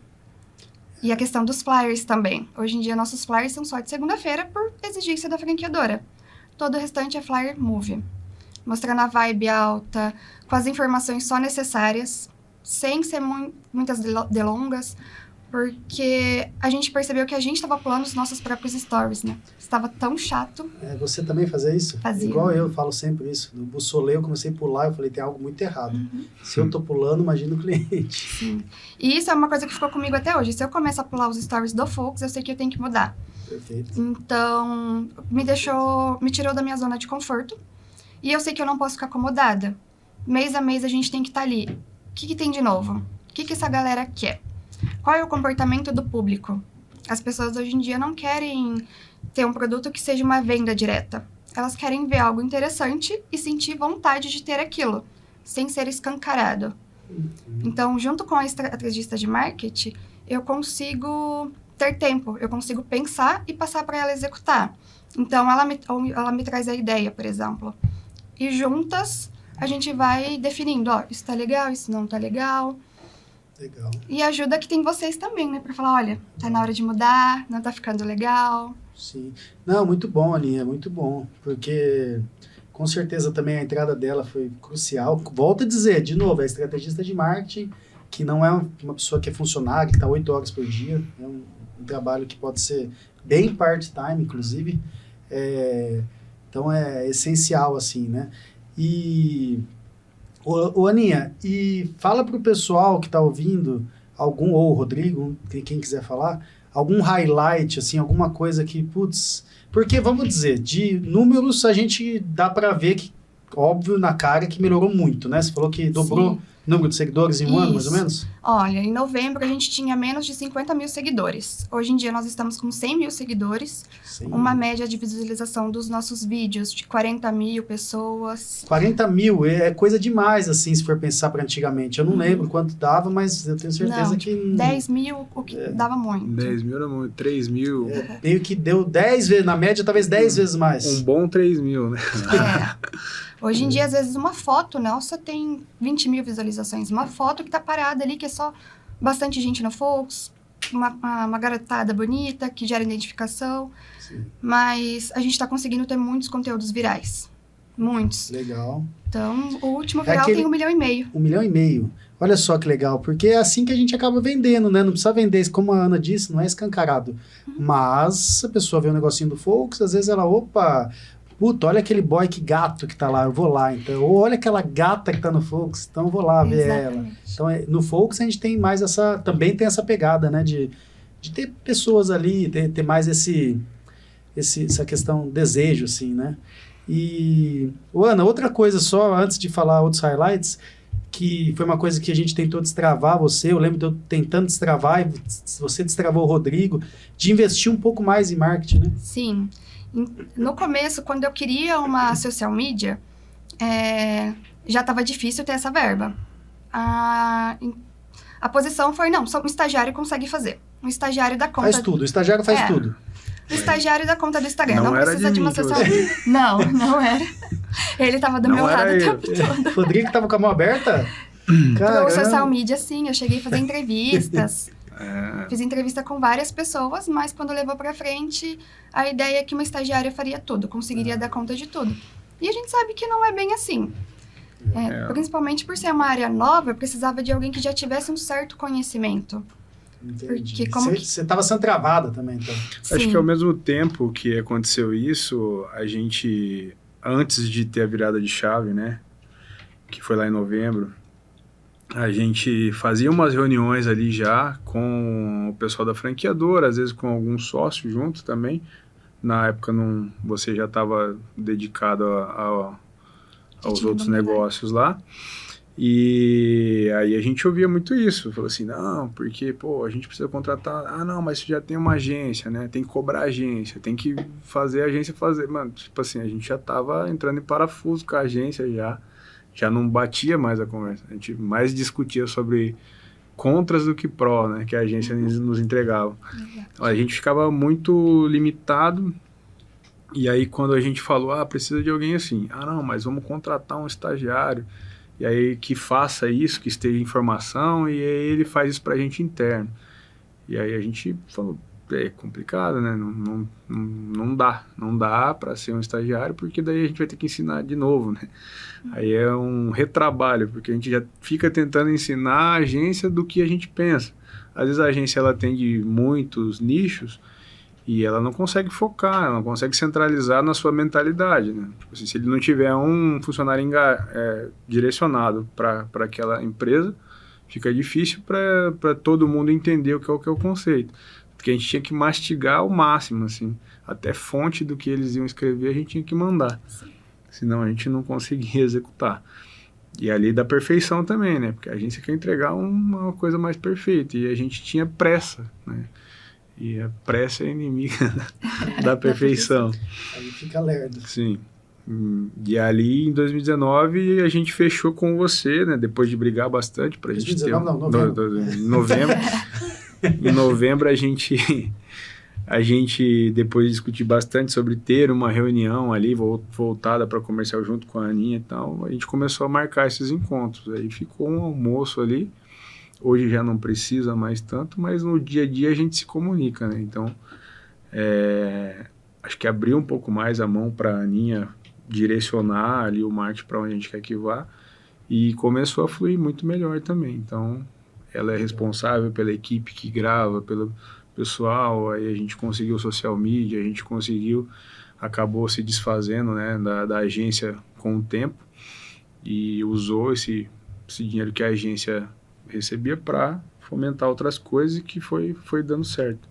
E a questão dos flyers também. Hoje em dia, nossos flyers são só de segunda-feira por exigência da franqueadora. Todo o restante é flyer move. Mostrando a vibe alta, com as informações só necessárias, sem ser muitas delongas, porque a gente percebeu que a gente estava pulando os nossos próprios stories, né? Estava tão chato. Você também fazia isso? Fazia. Igual eu falo sempre isso. No Bussolê eu comecei a pular, eu falei, tem algo muito errado. Uhum. Se eu tô pulando, imagina o cliente. Sim. E isso é uma coisa que ficou comigo até hoje. Se eu começo a pular os stories do Focus, eu sei que eu tenho que mudar. Perfeito. Então, me tirou da minha zona de conforto. E eu sei que eu não posso ficar acomodada. Mês a mês a gente tem que estar ali. O que tem de novo? O que essa galera quer? Qual é o comportamento do público? As pessoas hoje em dia não querem ter um produto que seja uma venda direta. Elas querem ver algo interessante e sentir vontade de ter aquilo, sem ser escancarado. Então, junto com a estrategista de marketing, eu consigo ter tempo, eu consigo pensar e passar para ela executar. Então, ela me traz a ideia, por exemplo. E juntas, a gente vai definindo, isso tá legal, isso não tá legal. Legal. E ajuda que tem vocês também, né? Pra falar, olha, tá na hora de mudar, não tá ficando legal. Sim. Não, muito bom, Aninha, muito bom. Porque, com certeza, também a entrada dela foi crucial. Volto a dizer, de novo, é estrategista de marketing, que não é uma pessoa que é funcionária, que tá 8 horas por dia. É um trabalho que pode ser bem part-time, inclusive. Então, é essencial, assim, né? E... Ô, Aninha, e fala pro pessoal que tá ouvindo, ou o Rodrigo, quem quiser falar, algum highlight, assim, alguma coisa que, porque, vamos dizer, de números a gente dá pra ver que, óbvio, na cara que melhorou muito, né? Você falou que dobrou o número de seguidores em um ano, mais ou menos? Olha, em novembro a gente tinha menos de 50 mil seguidores. Hoje em dia nós estamos com 100 mil seguidores, uma média de visualização dos nossos vídeos de 40 mil pessoas. 40 mil é coisa demais, assim, se for pensar para antigamente. Eu não lembro quanto dava, mas eu tenho certeza que... 10 mil, o que dava muito. 10 mil era muito, 3 mil... Meio que deu 10 vezes, na média talvez 10 vezes mais. Um bom 3 mil, né? Hoje em dia, às vezes, uma foto nossa tem 20 mil visualizações. Uma foto que tá parada ali, que é só bastante gente no Focus, uma garotada bonita, que gera identificação. Sim. Mas a gente tá conseguindo ter muitos conteúdos virais. Muitos. Legal. Então, o último viral tem 1,5 milhão. 1,5 milhão. Olha só que legal, porque é assim que a gente acaba vendendo, né? Não precisa vender, como a Ana disse, não é escancarado. Mas a pessoa vê um negocinho do Focus, às vezes ela, puta, olha aquele boy que gato que tá lá, eu vou lá, então. Ou olha aquela gata que tá no Focus, então eu vou lá ver ela. Então, no Focus a gente tem mais também tem essa pegada, né, de ter pessoas ali, ter mais essa questão, desejo, assim, né. E, Ana, outra coisa só, antes de falar outros highlights, que foi uma coisa que a gente tentou destravar eu lembro de eu tentando destravar, e você destravou o Rodrigo, de investir um pouco mais em marketing, né? Sim. No começo, quando eu queria uma social media, já estava difícil ter essa verba. A posição foi, não, só um estagiário consegue fazer. Um estagiário dá conta... Faz tudo, o estagiário faz tudo. O estagiário da conta do Instagram. Não Não era precisa de de uma mim que social media. Não era. Ele tava do Não meu era lado o eu. tempo todo. Rodrigo tava com a mão aberta? Pro social Caramba. media, sim. Eu cheguei a fazer entrevistas. Fiz entrevista com várias pessoas, mas quando levou pra frente, a ideia é que uma estagiária faria tudo, conseguiria dar conta de tudo. E a gente sabe que não é bem assim. Principalmente por ser uma área nova, eu precisava de alguém que já tivesse um certo conhecimento. Entendi. Porque Você tava sendo travada também, então. Acho Sim. que ao mesmo tempo que aconteceu isso, a gente, antes de ter a virada de chave, né, que foi lá em novembro, a gente fazia umas reuniões ali já com o pessoal da franqueadora, às vezes com algum sócio junto também. Na época você já estava dedicado aos tinha outros dominado. negócios lá. E aí a gente ouvia muito isso. Falou assim, não, porque, pô, a gente precisa contratar... Ah, não, mas já tem uma agência, né? Tem que cobrar a agência, tem que fazer a agência fazer... Mano, tipo assim, a gente já tava entrando em parafuso com a agência já não batia mais a conversa. A gente mais discutia sobre contras do que pró, né? Que a agência nos entregava. Exato. A gente ficava muito limitado. E aí quando a gente falou, precisa de alguém assim. Ah, não, mas vamos contratar um estagiário. E aí que faça isso, que esteja em formação, e aí ele faz isso pra gente interno. E aí a gente falou, é complicado, né? Não dá para ser um estagiário, porque daí a gente vai ter que ensinar de novo, né? Aí é um retrabalho, porque a gente já fica tentando ensinar a agência do que a gente pensa. Às vezes a agência ela atende muitos nichos e ela não consegue focar, ela não consegue centralizar na sua mentalidade, né? Tipo assim, se ele não tiver um funcionário direcionado para aquela empresa, fica difícil para todo mundo entender o que é o conceito. Porque a gente tinha que mastigar ao máximo, assim. Até fonte do que eles iam escrever a gente tinha que mandar. Sim. Senão a gente não conseguia executar. E ali da perfeição também, né? Porque a agência quer entregar uma coisa mais perfeita. E a gente tinha pressa, né? E a pressa é inimiga da perfeição. Aí fica lerdo. Sim. E ali em 2019 a gente fechou com você, né? Depois de brigar bastante pra gente ter... 2019 não, novembro. Novembro. Em novembro a gente, depois de discutir bastante sobre ter uma reunião ali voltada para comercial junto com a Aninha e tal, a gente começou a marcar esses encontros. Aí ficou um almoço ali. Hoje já não precisa mais tanto, mas no dia a dia a gente se comunica, né? Então, acho que abriu um pouco mais a mão para a Aninha direcionar ali o marketing para onde a gente quer que vá, e começou a fluir muito melhor também. Então, ela é responsável pela equipe que grava, pelo pessoal, aí a gente conseguiu social media, a gente acabou se desfazendo, né, da agência com o tempo, e usou esse dinheiro que a agência recebia para fomentar outras coisas, e que foi dando certo.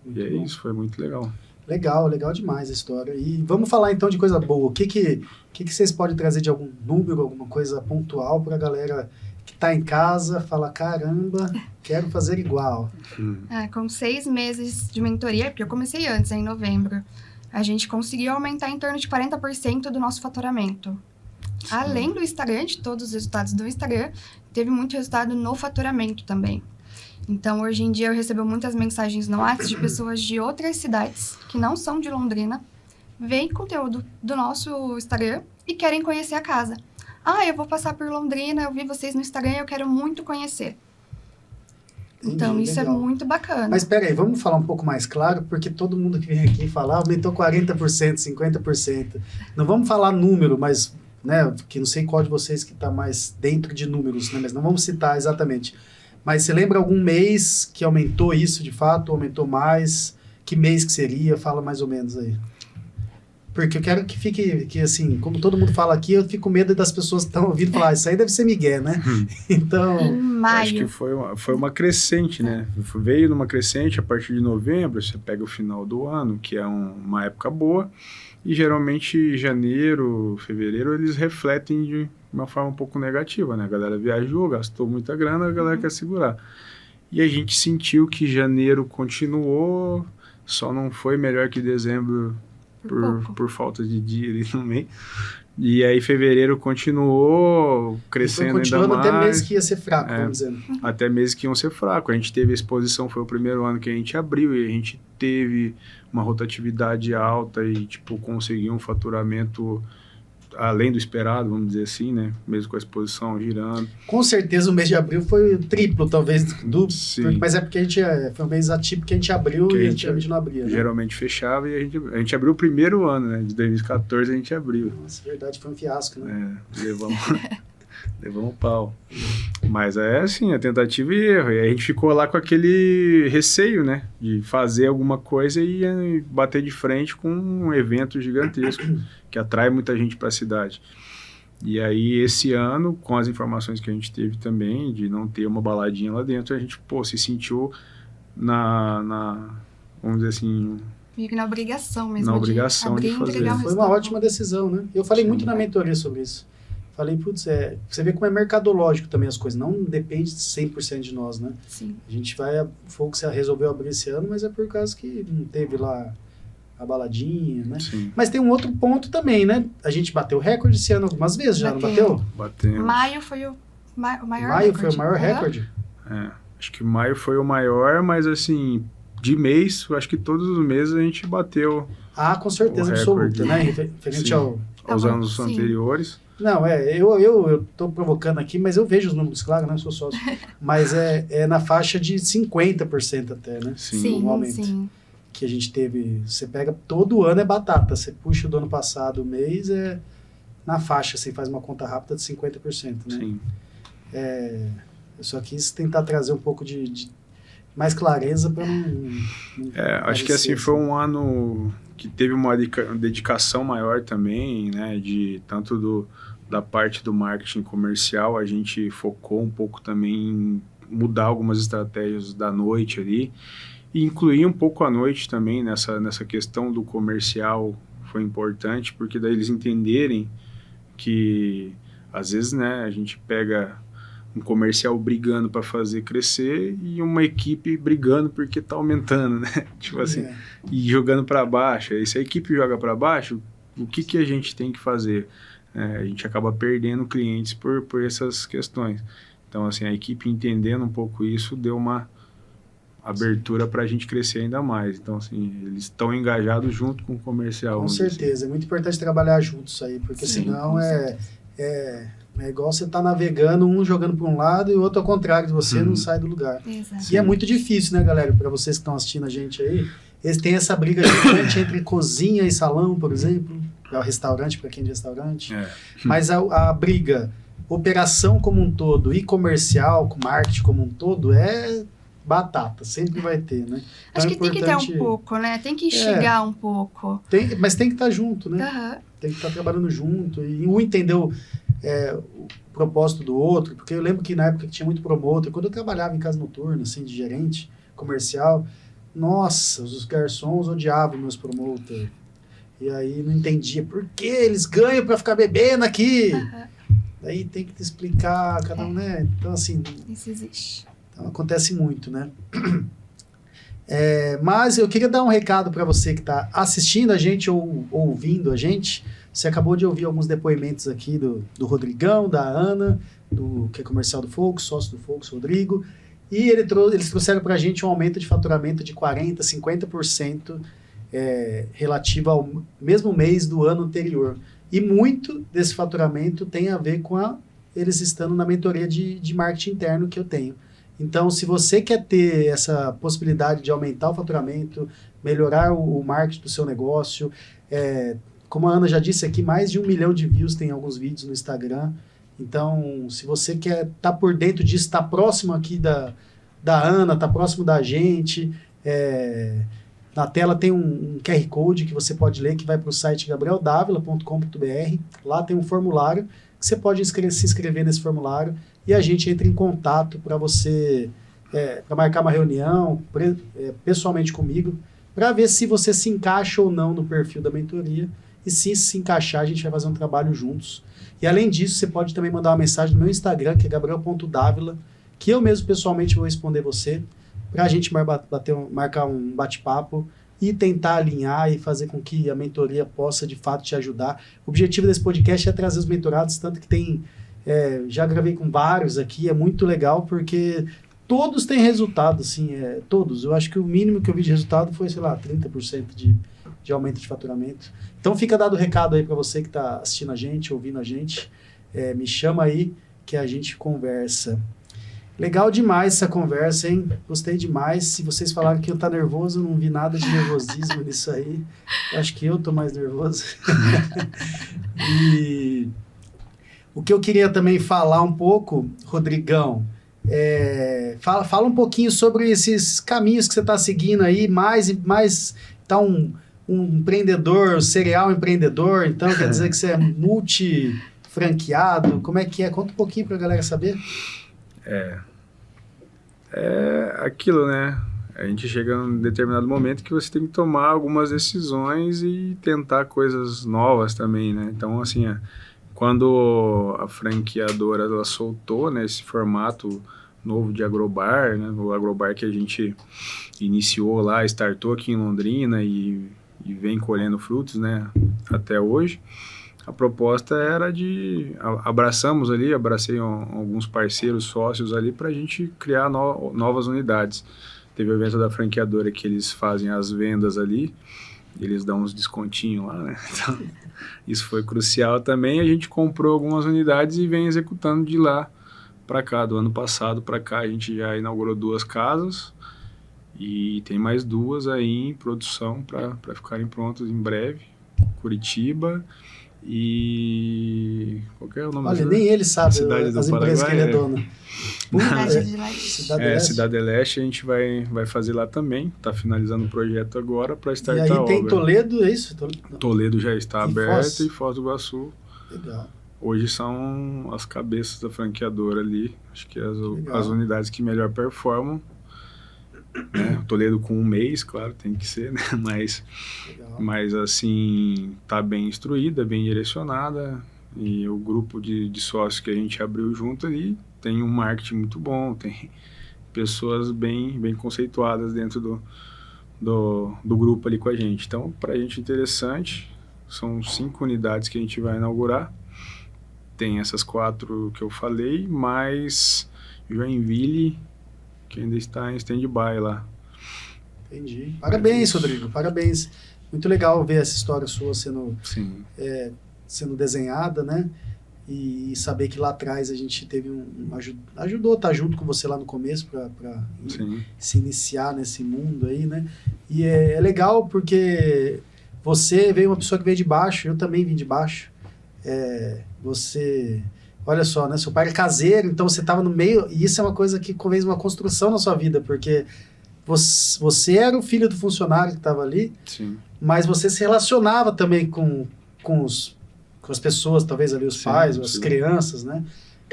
Muito e é bom. isso, foi muito legal. Legal demais a história. E vamos falar então de coisa boa. O que vocês podem trazer de algum número, alguma coisa pontual para a galera que está em casa, fala, caramba, quero fazer igual. Com 6 meses de mentoria, porque eu comecei antes, em novembro, a gente conseguiu aumentar em torno de 40% do nosso faturamento. Sim. Além do Instagram, de todos os resultados do Instagram, teve muito resultado no faturamento também. Então, hoje em dia, eu recebo muitas mensagens no WhatsApp de pessoas de outras cidades, que não são de Londrina, veem conteúdo do nosso Instagram e querem conhecer a casa. Eu vou passar por Londrina, eu vi vocês no Instagram e eu quero muito conhecer. Então, Entendi, isso legal. é muito bacana. Mas espera aí, vamos falar um pouco mais claro, porque todo mundo que vem aqui falar aumentou 40%, 50%. Não vamos falar número, mas, né, que não sei qual de vocês que está mais dentro de números, né, mas não vamos citar exatamente. Mas você lembra algum mês que aumentou isso de fato, aumentou mais? Que mês que seria? Fala mais ou menos aí. Porque eu quero que fique, que assim, como todo mundo fala aqui, eu fico com medo das pessoas que estão ouvindo falar, isso aí deve ser migué, né? Então... Em maio. Acho que foi uma crescente, né? Veio numa crescente a partir de novembro, você pega o final do ano, que é uma época boa, e geralmente janeiro, fevereiro, eles refletem de uma forma um pouco negativa, né? A galera viajou, gastou muita grana, a galera quer segurar. E a gente sentiu que janeiro continuou, só não foi melhor que dezembro por falta de dia ali no meio. E aí fevereiro continuou crescendo ainda mais. Até mês que ia ser fraco, vamos dizer. Até meses que iam ser fracos. A gente teve a exposição, foi o primeiro ano que a gente abriu e a gente teve uma rotatividade alta e, tipo, conseguiu um faturamento além do esperado, vamos dizer assim, né? Mesmo com a exposição girando. Com certeza o mês de abril foi o triplo, talvez, duplo. Sim. Mas é porque a gente foi um mês atípico que a gente abriu e antigamente não abria. Né? Geralmente fechava e a gente abriu o primeiro ano, né? De 2014 a gente abriu. Nossa, verdade, foi um fiasco, né? Levamos pau. Mas é assim, a tentativa e erro. E a gente ficou lá com aquele receio, né? De fazer alguma coisa e bater de frente com um evento gigantesco que atrai muita gente para a cidade. E aí, esse ano, com as informações que a gente teve também, de não ter uma baladinha lá dentro, a gente, se sentiu vamos dizer assim... Meio que na obrigação mesmo. Na obrigação de fazer. Foi uma ótima decisão, né? Eu falei muito na mentoria sobre isso. Falei, putz, você vê como é mercadológico também as coisas, não depende 100% de nós, né? Sim. A gente Focus resolveu abrir esse ano, mas é por causa que não teve lá a baladinha, né? Sim. Mas tem um outro ponto também, né? A gente bateu recorde esse ano algumas vezes já, não bateu? Batemos. Maio foi o maior Maio recorde. foi o maior recorde? Acho que maio foi o maior, mas assim, de mês, eu acho que todos os meses a gente bateu. Com certeza absoluta, né? Referente aos anos anteriores. Não, eu tô provocando aqui, mas eu vejo os números, claro, né? Eu sou sócio. Mas é na faixa de 50% até, né? Sim, um aumento que a gente teve. Você pega, todo ano é batata. Você puxa do ano passado o mês, na faixa, você faz uma conta rápida de 50%, né? Sim. Eu só quis tentar trazer um pouco de mais clareza para não acho que assim, foi um ano que teve uma dedicação maior também, né? Tanto da parte do marketing comercial, a gente focou um pouco também em mudar algumas estratégias da noite ali e incluir um pouco a noite também nessa questão do comercial foi importante, porque daí eles entenderem que às vezes, né, a gente pega um comercial brigando para fazer crescer e uma equipe brigando porque tá aumentando, né? Tipo assim, e jogando para baixo. E se a equipe joga para baixo, o que a gente tem que fazer? A gente acaba perdendo clientes por essas questões. Então, assim, a equipe entendendo um pouco isso deu uma abertura para a gente crescer ainda mais. Então, assim, eles estão engajados junto com o comercial. Com certeza. Assim. É muito importante trabalhar juntos aí, porque senão é igual você tá navegando, um jogando para um lado e o outro ao contrário de você, não sai do lugar. Exato. E é muito difícil, né, galera? Para vocês que estão assistindo a gente aí, eles têm essa briga gigante entre cozinha e salão, por exemplo, é o restaurante, para quem é de restaurante. Mas a briga, operação como um todo e comercial, com marketing como um todo, é batata, sempre vai ter, né? Então acho que tem que ter um pouco, né? Tem que enxergar um pouco. Mas tem que estar junto, né? Tem que estar trabalhando junto. E um entendeu o propósito do outro, porque eu lembro que na época que tinha muito promotor, quando eu trabalhava em casa noturna, assim, de gerente comercial, nossa, os garçons odiavam meus promoters. E aí não entendia por que eles ganham para ficar bebendo aqui. Daí tem que te explicar, cada um, né? Então, assim... Isso existe. Então, acontece muito, né? Mas eu queria dar um recado para você que está assistindo a gente ou ouvindo a gente. Você acabou de ouvir alguns depoimentos aqui do Rodrigão, da Ana, que é comercial do Focus, sócio do Focus, Rodrigo. E eles trouxeram para a gente um aumento de faturamento de 40%, 50% relativo ao mesmo mês do ano anterior. E muito desse faturamento tem a ver com eles estando na mentoria de marketing interno que eu tenho. Então, se você quer ter essa possibilidade de aumentar o faturamento, melhorar o marketing do seu negócio, como a Ana já disse aqui, mais de 1 milhão de views tem alguns vídeos no Instagram. Então, se você quer estar por dentro disso, estar próximo aqui da Ana, estar próximo da gente, na tela tem um QR Code que você pode ler, que vai para o site gabrieldavila.com.br. Lá tem um formulário, que você pode se inscrever nesse formulário e a gente entra em contato para você, para marcar uma reunião pessoalmente comigo, para ver se você se encaixa ou não no perfil da mentoria. E se encaixar, a gente vai fazer um trabalho juntos. E além disso, você pode também mandar uma mensagem no meu Instagram, que é gabriel.davila, que eu mesmo pessoalmente vou responder você, para a gente marcar um bate-papo e tentar alinhar e fazer com que a mentoria possa, de fato, te ajudar. O objetivo desse podcast é trazer os mentorados, tanto que tem... já gravei com vários aqui, é muito legal, porque todos têm resultado, assim, todos. Eu acho que o mínimo que eu vi de resultado foi, sei lá, 30% de aumento de faturamento. Então fica dado o recado aí para você que está assistindo a gente, ouvindo a gente. Me chama aí que a gente conversa. Legal demais essa conversa, hein? Gostei demais. Se vocês falaram que eu tá nervoso, eu não vi nada de nervosismo nisso aí. Eu acho que eu tô mais nervoso. E o que eu queria também falar um pouco, Rodrigão, fala um pouquinho sobre esses caminhos que você está seguindo aí, mais tá um empreendedor, serial empreendedor, então quer dizer que você é multi-franqueado, como é que é? Conta um pouquinho para a galera saber. É aquilo, né? A gente chega num determinado momento que você tem que tomar algumas decisões e tentar coisas novas também, né? Então, assim, quando a franqueadora ela soltou, né, esse formato novo de agrobar, né, o agrobar que a gente iniciou lá, startou aqui em Londrina e vem colhendo frutos, né, até hoje, a proposta era abracei alguns parceiros, sócios ali para a gente criar novas unidades. Teve o evento da franqueadora que eles fazem as vendas ali, eles dão uns descontinhos lá, né? Então, isso foi crucial também. A gente comprou algumas unidades e vem executando de lá para cá. Do ano passado para cá a gente já inaugurou 2 casas e tem mais 2 aí em produção para ficarem prontas em breve. Curitiba e... Qual que é o nome da cidade? Olha, nem ele sabe as empresas que ele é dono. Cidade Leste a gente vai fazer lá também. Está finalizando o projeto agora para startar a obra. E aí tem Toledo, é isso? Toledo já está aberto e Foz do Iguaçu. Legal. Hoje são as cabeças da franqueadora ali. Acho que as unidades que melhor performam. Né? Toledo com 1 mês, claro, tem que ser, né? Mas assim, tá bem instruída, bem direcionada. E o grupo de sócios que a gente abriu junto ali tem um marketing muito bom, tem pessoas bem conceituadas dentro do grupo ali com a gente. Então, pra gente interessante, são 5 unidades que a gente vai inaugurar. Tem essas 4 que eu falei, mais Joinville, que ainda está em stand-by lá. Entendi. Parabéns, Rodrigo, parabéns. Muito legal ver essa história sua sendo desenhada, né? E saber que lá atrás a gente teve ajudou a estar junto com você lá no começo para se iniciar nesse mundo aí, né? E é legal porque você veio uma pessoa que veio de baixo, eu também vim de baixo. Você... Olha só, né? Seu pai era caseiro, então você estava no meio... E isso é uma coisa que fez uma construção na sua vida, porque você era o filho do funcionário que estava ali, sim, mas você se relacionava também com as pessoas, talvez ali os pais, as crianças, né?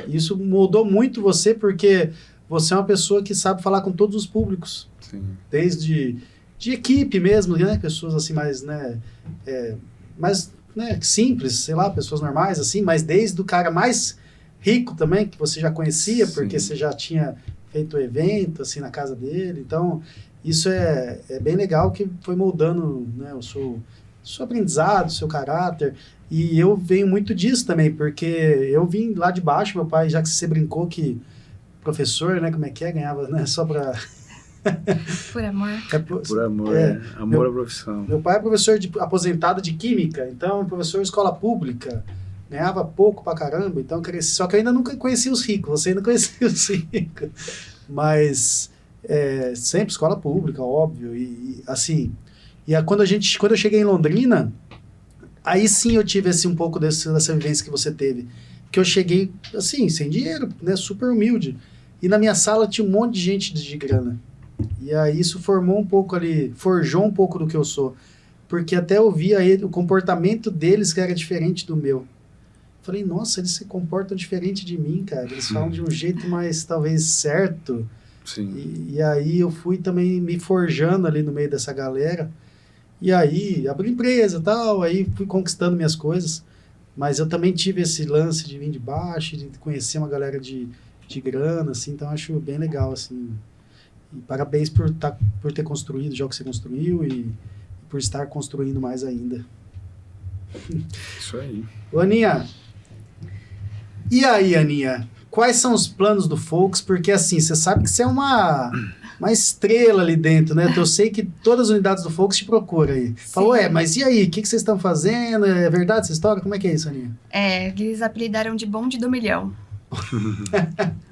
E isso moldou muito você, porque você é uma pessoa que sabe falar com todos os públicos. Sim. Desde de equipe mesmo, né? Pessoas assim mais, né? Mais... né, simples, sei lá, pessoas normais, assim, mas desde o cara mais rico também, que você já conhecia, porque você já tinha feito o evento, assim, na casa dele, então, isso é bem legal, que foi moldando, né, o seu aprendizado, o seu caráter, e eu venho muito disso também, porque eu vim lá de baixo, meu pai, já que você brincou que professor, né, como é que ganhava, né, só pra... Por amor. Por amor, amor à profissão. Meu pai é professor aposentado de química, então professor de escola pública, ganhava pouco pra caramba, então cresci. Só que eu ainda nunca conhecia os ricos, você ainda conhecia os ricos, mas sempre escola pública, óbvio, e assim, quando eu cheguei em Londrina, aí sim eu tive um pouco dessa vivência que você teve, que eu cheguei assim, sem dinheiro, né, super humilde, e na minha sala tinha um monte de gente de grana. E aí isso formou um pouco ali, forjou um pouco do que eu sou. Porque até eu via o comportamento deles que era diferente do meu. Falei, nossa, eles se comportam diferente de mim, cara. Eles falam de um jeito mais, talvez, certo. Sim. E aí eu fui também me forjando ali no meio dessa galera. E aí abri empresa e tal, aí fui conquistando minhas coisas. Mas eu também tive esse lance de vir de baixo, de conhecer uma galera de grana, assim. Então acho bem legal, assim... E parabéns por ter construído já o que você construiu e por estar construindo mais ainda. Isso aí. Ô, Aninha, e aí, Aninha? Quais são os planos do Volks? Porque, assim, você sabe que você é uma estrela ali dentro, né? Eu sei que todas as unidades do Volks te procuram aí. Falou, mas e aí? O que vocês estão fazendo? É verdade essa história? Como é que é isso, Aninha? Eles apelidaram de bonde do milhão.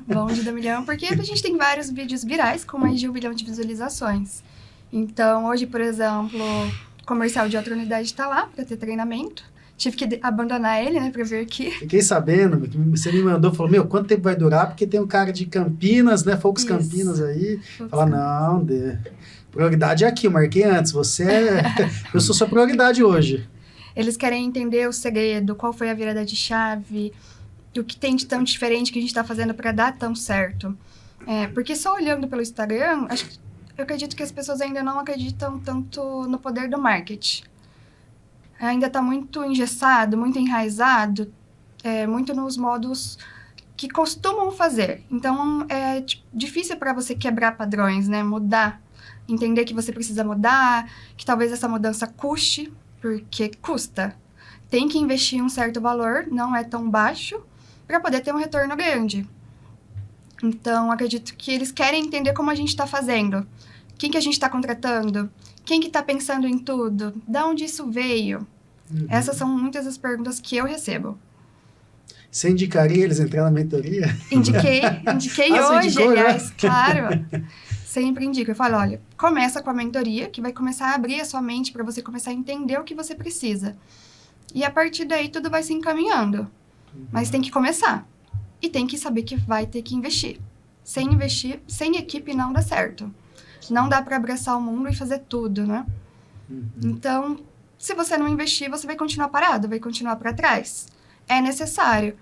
Bonde do milhão, porque a gente tem vários vídeos virais com mais de 1 milhão de visualizações. Então, hoje, por exemplo, o comercial de outra unidade está lá para ter treinamento. Tive que abandonar ele, né, pra vir aqui. Fiquei sabendo, que você me mandou, falou, quanto tempo vai durar? Porque tem um cara de Campinas, né, Volks Campinas aí. Fala, não, prioridade é aqui, eu marquei antes, eu sou sua prioridade hoje. Eles querem entender o segredo, qual foi a virada de chave, o que tem de tão diferente que a gente tá fazendo pra dar tão certo. Porque só olhando pelo Instagram, eu acredito que as pessoas ainda não acreditam tanto no poder do marketing. Ainda está muito engessado, muito enraizado, muito nos modos que costumam fazer. Então, é difícil para você quebrar padrões, né? Mudar, entender que você precisa mudar, que talvez essa mudança custe, porque custa. Tem que investir um certo valor, não é tão baixo, para poder ter um retorno grande. Então, acredito que eles querem entender como a gente está fazendo, quem que a gente está contratando, quem que está pensando em tudo, de onde isso veio. Essas são muitas das perguntas que eu recebo. Você indicaria eles entrar na mentoria? Indiquei hoje, indicou, aliás, né? claro. Sempre indico. Eu falo, olha, começa com a mentoria, que vai começar a abrir a sua mente para você começar a entender o que você precisa. E a partir daí tudo vai se encaminhando. Mas tem que começar. E tem que saber que vai ter que investir. Sem investir, sem equipe não dá certo. Não dá para abraçar o mundo e fazer tudo, né? Então, se você não investir, você vai continuar parado, vai continuar para trás. É necessário.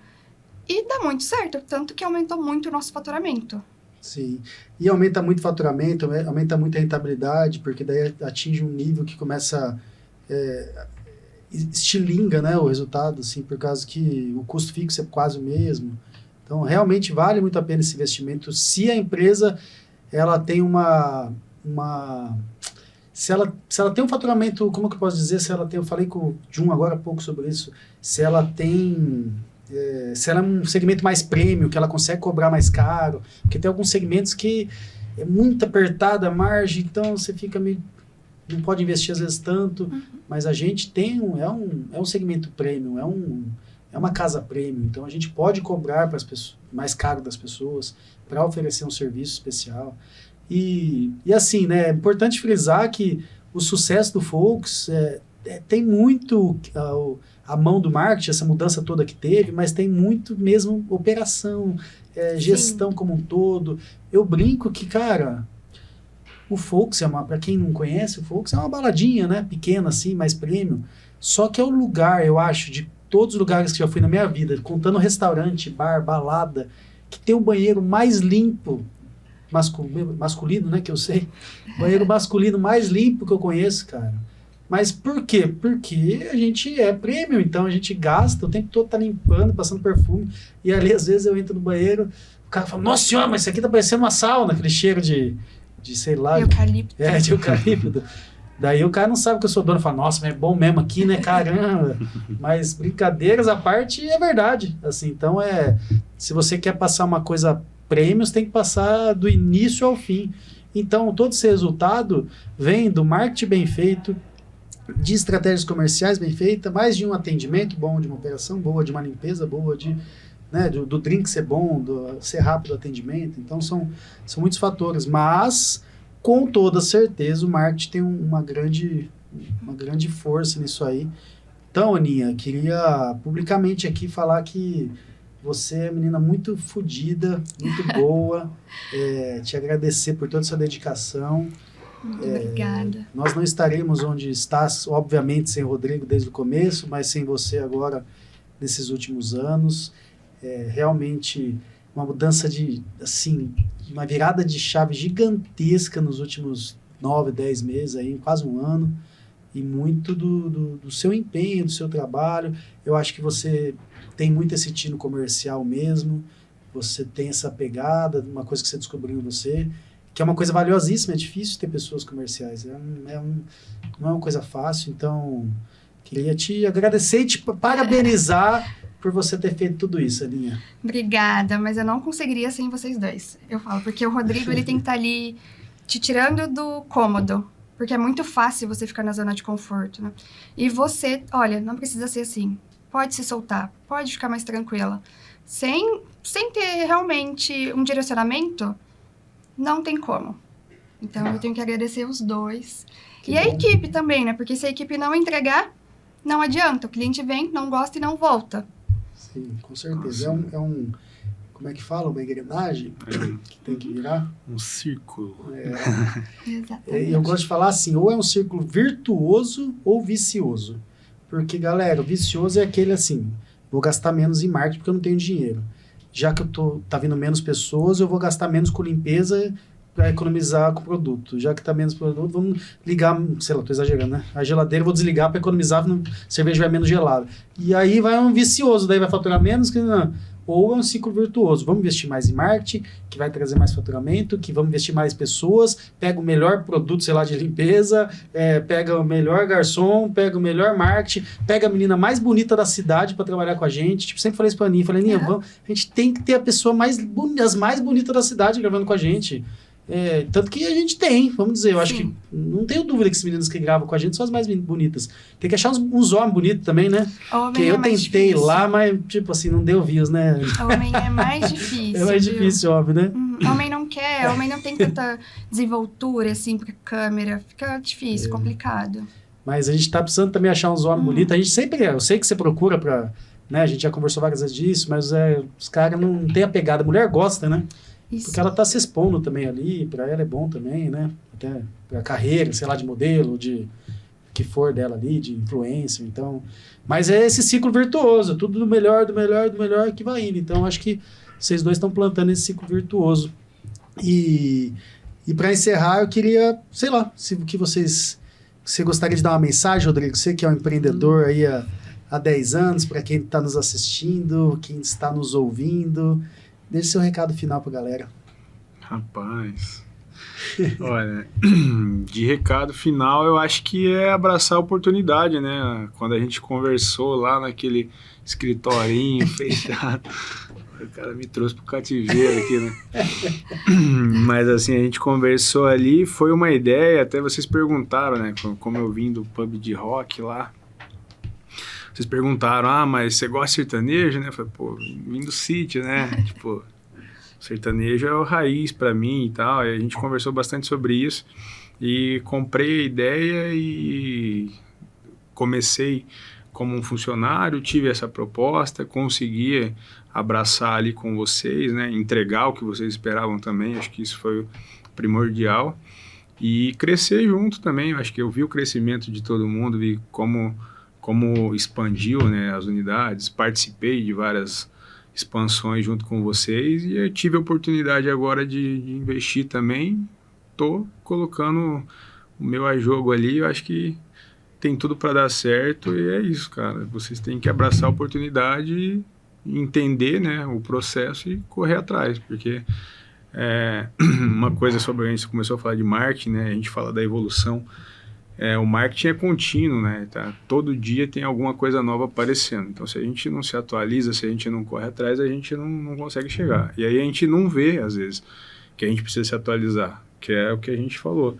E dá muito certo, tanto que aumentou muito o nosso faturamento. Sim. E aumenta muito o faturamento, aumenta muito a rentabilidade, porque daí atinge um nível que começa... estilinga, né, o resultado, assim, por causa que o custo fixo é quase o mesmo. Então, realmente vale muito a pena esse investimento se a empresa ela tem se ela tem um faturamento, como que eu posso dizer, eu falei com o Jun agora há pouco sobre isso, se ela é um segmento mais premium, que ela consegue cobrar mais caro, porque tem alguns segmentos que é muito apertada a margem, então você fica meio, não pode investir às vezes tanto, mas a gente tem é um segmento premium, é uma casa premium, então a gente pode cobrar para as pessoas, mais caro das pessoas, para oferecer um serviço especial. E assim, né, é importante frisar que o sucesso do Volks tem muito a mão do marketing, essa mudança toda que teve, mas tem muito mesmo operação, gestão como um todo. Eu brinco que, cara, o Volks para quem não conhece, o Volks é uma baladinha, né, pequena assim, mais premium, só que é o lugar, eu acho, de todos os lugares que já fui na minha vida, contando restaurante, bar, balada, que tem o banheiro mais limpo, masculino, né, que eu sei, banheiro masculino mais limpo que eu conheço, cara. Mas por quê? Porque a gente é premium, então a gente gasta, o tempo todo tá limpando, passando perfume, e ali às vezes eu entro no banheiro, o cara fala, nossa senhora, mas isso aqui tá parecendo uma sauna, aquele cheiro de sei lá... Eucalipto. De eucalipto. Daí o cara não sabe que eu sou dono, fala, nossa, mas é bom mesmo aqui, né, caramba. Mas brincadeiras à parte, é verdade. Assim, então, se você quer passar uma coisa premium, você tem que passar do início ao fim. Então, todo esse resultado vem do marketing bem feito, de estratégias comerciais bem feitas, mais de um atendimento bom, de uma operação boa, de uma limpeza boa, do drink ser bom, ser rápido o atendimento. Então, são muitos fatores. Mas, com toda certeza, o marketing tem uma grande força nisso aí. Então, Aninha, queria publicamente aqui falar que você é uma menina muito fodida, muito boa. Te agradecer por toda a sua dedicação. Obrigada. Nós não estaremos onde estás, obviamente, sem o Rodrigo desde o começo, mas sem você agora, nesses últimos anos. Realmente uma mudança uma virada de chave gigantesca nos últimos 9, 10 meses, aí, quase um ano. E muito do seu empenho, do seu trabalho. Eu acho que você tem muito esse tino comercial mesmo, você tem essa pegada, uma coisa que você descobriu em você, que é uma coisa valiosíssima, é difícil ter pessoas comerciais, não é uma coisa fácil, então queria te agradecer e te parabenizar por você ter feito tudo isso, Aninha. Obrigada, mas eu não conseguiria sem vocês dois. Eu falo, porque o Rodrigo, ele tem que estar ali te tirando do cômodo. Porque é muito fácil você ficar na zona de conforto, né? E você, olha, não precisa ser assim. Pode se soltar, pode ficar mais tranquila. Sem ter realmente um direcionamento, não tem como. Então, eu tenho que agradecer os dois. E a equipe também, né? Porque se a equipe não entregar, não adianta. O cliente vem, não gosta e não volta. Sim, com certeza. Como é que fala? Uma engrenagem que tem que virar? Um círculo. Exatamente. Eu gosto de falar assim, ou é um círculo virtuoso ou vicioso. Porque, galera, o vicioso é aquele assim, vou gastar menos em marketing porque eu não tenho dinheiro. Já que tá vindo menos pessoas, eu vou gastar menos com limpeza para economizar com o produto. Já que tá menos produto, vamos ligar, sei lá, tô exagerando, né? A geladeira eu vou desligar para economizar, a cerveja vai menos gelada. E aí vai um vicioso, daí vai faturar menos que não. Ou é um ciclo virtuoso. Vamos investir mais em marketing, que vai trazer mais faturamento, que vamos investir mais pessoas, pega o melhor produto, sei lá, de limpeza, pega o melhor garçom, pega o melhor marketing, pega a menina mais bonita da cidade para trabalhar com a gente. Tipo, sempre falei isso pra Aninha. Falei, Aninha, a gente tem que ter a pessoa as mais bonitas da cidade gravando com a gente. Tanto que a gente tem, vamos dizer, eu acho que não tenho dúvida que as meninas que gravam com a gente são as mais bonitas. Tem que achar uns homens bonitos também, né? Porque eu tentei lá, mas tipo assim, não deu views, né? Homem é mais difícil. É mais difícil, óbvio, né? Homem não quer, homem não tem tanta desenvoltura assim pra câmera, fica difícil, complicado. Mas a gente tá precisando também achar uns homens bonitos. A gente sempre, eu sei que você procura pra, né? A gente já conversou várias vezes disso, mas os caras não têm a pegada. A mulher gosta, né? Isso. Porque ela tá se expondo também ali, pra ela é bom também, né? Até pra carreira, sei lá, de modelo, de que for dela ali, de influência, então... Mas é esse ciclo virtuoso, tudo do melhor, do melhor, do melhor que vai indo. Então, acho que vocês dois estão plantando esse ciclo virtuoso. E para encerrar, eu queria, sei lá, você gostaria de dar uma mensagem, Rodrigo? Você que é um empreendedor aí há 10 anos, para quem está nos assistindo, quem está nos ouvindo... Deixe seu recado final pra galera. Rapaz, olha, de recado final eu acho que é abraçar a oportunidade, né? Quando a gente conversou lá naquele escritorinho fechado, o cara me trouxe pro cativeiro aqui, né? Mas assim, a gente conversou ali, foi uma ideia, até vocês perguntaram, né? Como eu vim do pub de rock lá. Vocês perguntaram, mas você gosta de sertanejo, né? Eu falei, pô, vim do sítio, né? Tipo, sertanejo é o raiz pra mim e tal. E a gente conversou bastante sobre isso. E comprei a ideia e comecei como um funcionário, tive essa proposta, consegui abraçar ali com vocês, né? Entregar o que vocês esperavam também. Acho que isso foi primordial. E crescer junto também. Acho que eu vi o crescimento de todo mundo, vi como expandiu, né, as unidades, participei de várias expansões junto com vocês e eu tive a oportunidade agora de investir também. Estou colocando o meu a jogo ali, eu acho que tem tudo para dar certo e é isso, cara. Vocês têm que abraçar a oportunidade e entender, né, o processo e correr atrás, porque uma coisa sobre a gente começou a falar de marketing, né, a gente fala da evolução. O marketing é contínuo, né? Tá? Todo dia tem alguma coisa nova aparecendo. Então, se a gente não se atualiza, se a gente não corre atrás, a gente não consegue chegar. E aí a gente não vê, às vezes, que a gente precisa se atualizar, que é o que a gente falou.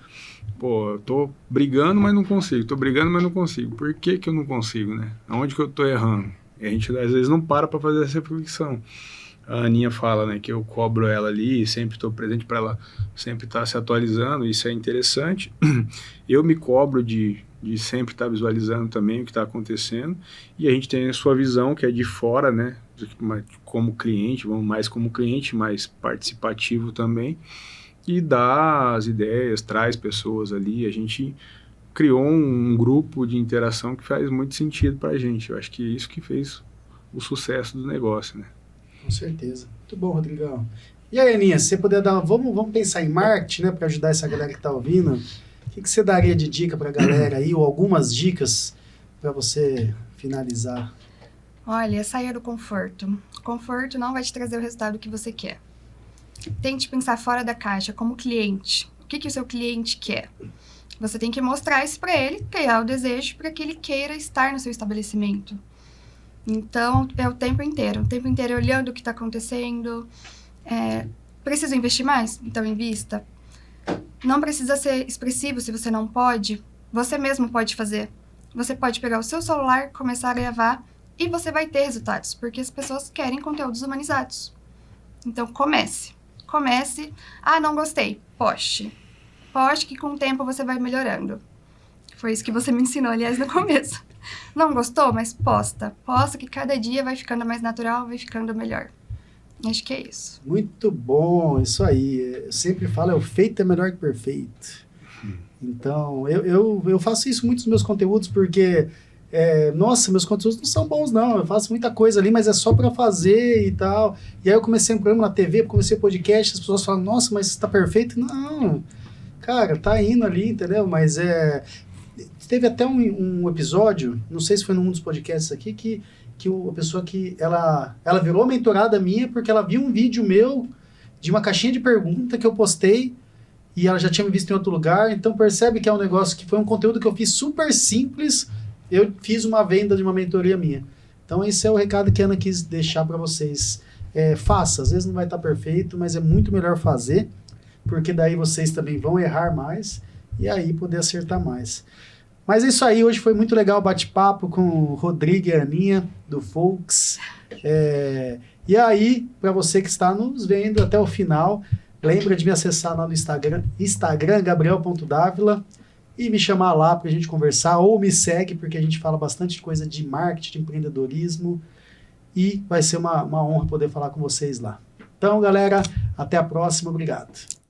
Pô, eu tô brigando, mas não consigo. Tô brigando, mas não consigo. Por que eu não consigo, né? Aonde que eu tô errando? E a gente, às vezes, não para fazer essa reflexão. A Aninha fala, né, que eu cobro ela ali, sempre estou presente para ela sempre estar se atualizando, isso é interessante. Eu me cobro de sempre estar visualizando também o que está acontecendo, e a gente tem a sua visão, que é de fora, né, como cliente, vamos mais como cliente, mais participativo também, e dá as ideias, traz pessoas ali, a gente criou um grupo de interação que faz muito sentido para a gente. Eu acho que é isso que fez o sucesso do negócio, né. Com certeza. Muito bom, Rodrigão. E aí, Aninha, se você puder dar... Vamos pensar em marketing, né? Para ajudar essa galera que está ouvindo. O que você daria de dica para a galera aí? Ou algumas dicas para você finalizar? Olha, saia do conforto. Conforto não vai te trazer o resultado que você quer. tente pensar fora da caixa, como cliente. O que o seu cliente quer? Você tem que mostrar isso para ele, criar o desejo para que ele queira estar no seu estabelecimento. Então, é o tempo inteiro olhando o que está acontecendo. Preciso investir mais? Então, invista. Não precisa ser expressivo se você não pode. Você mesmo pode fazer. Você pode pegar o seu celular, começar a gravar e você vai ter resultados, porque as pessoas querem conteúdos humanizados. Então, comece. Ah, não gostei. Poste que com o tempo você vai melhorando. Foi isso que você me ensinou, aliás, no começo. Não gostou? Mas posta que cada dia vai ficando mais natural, vai ficando melhor. Acho que é isso. Muito bom, isso aí. Eu sempre falo, o feito é melhor que perfeito. Então, eu faço isso muito nos meus conteúdos, porque, nossa, meus conteúdos não são bons, não. Eu faço muita coisa ali, mas é só pra fazer e tal. E aí eu comecei um programa na TV, comecei podcast, as pessoas falam, nossa, mas está perfeito? Não, cara, tá indo ali, entendeu? Mas teve até um episódio, não sei se foi num dos podcasts aqui, que a pessoa que ela virou mentorada minha porque ela viu um vídeo meu de uma caixinha de pergunta que eu postei e ela já tinha me visto em outro lugar, então percebe que é um negócio que foi um conteúdo que eu fiz super simples, eu fiz uma venda de uma mentoria minha. Então esse é o recado que a Ana quis deixar para vocês. Faça, às vezes não vai estar perfeito, mas é muito melhor fazer, porque daí vocês também vão errar mais e aí poder acertar mais. Mas é isso aí, hoje foi muito legal o bate-papo com o Rodrigo e a Aninha, do Folks. E aí, para você que está nos vendo até o final, lembra de me acessar lá no Instagram gabriel.davila, e me chamar lá para a gente conversar, ou me segue, porque a gente fala bastante coisa de marketing, de empreendedorismo, e vai ser uma honra poder falar com vocês lá. Então, galera, até a próxima, obrigado.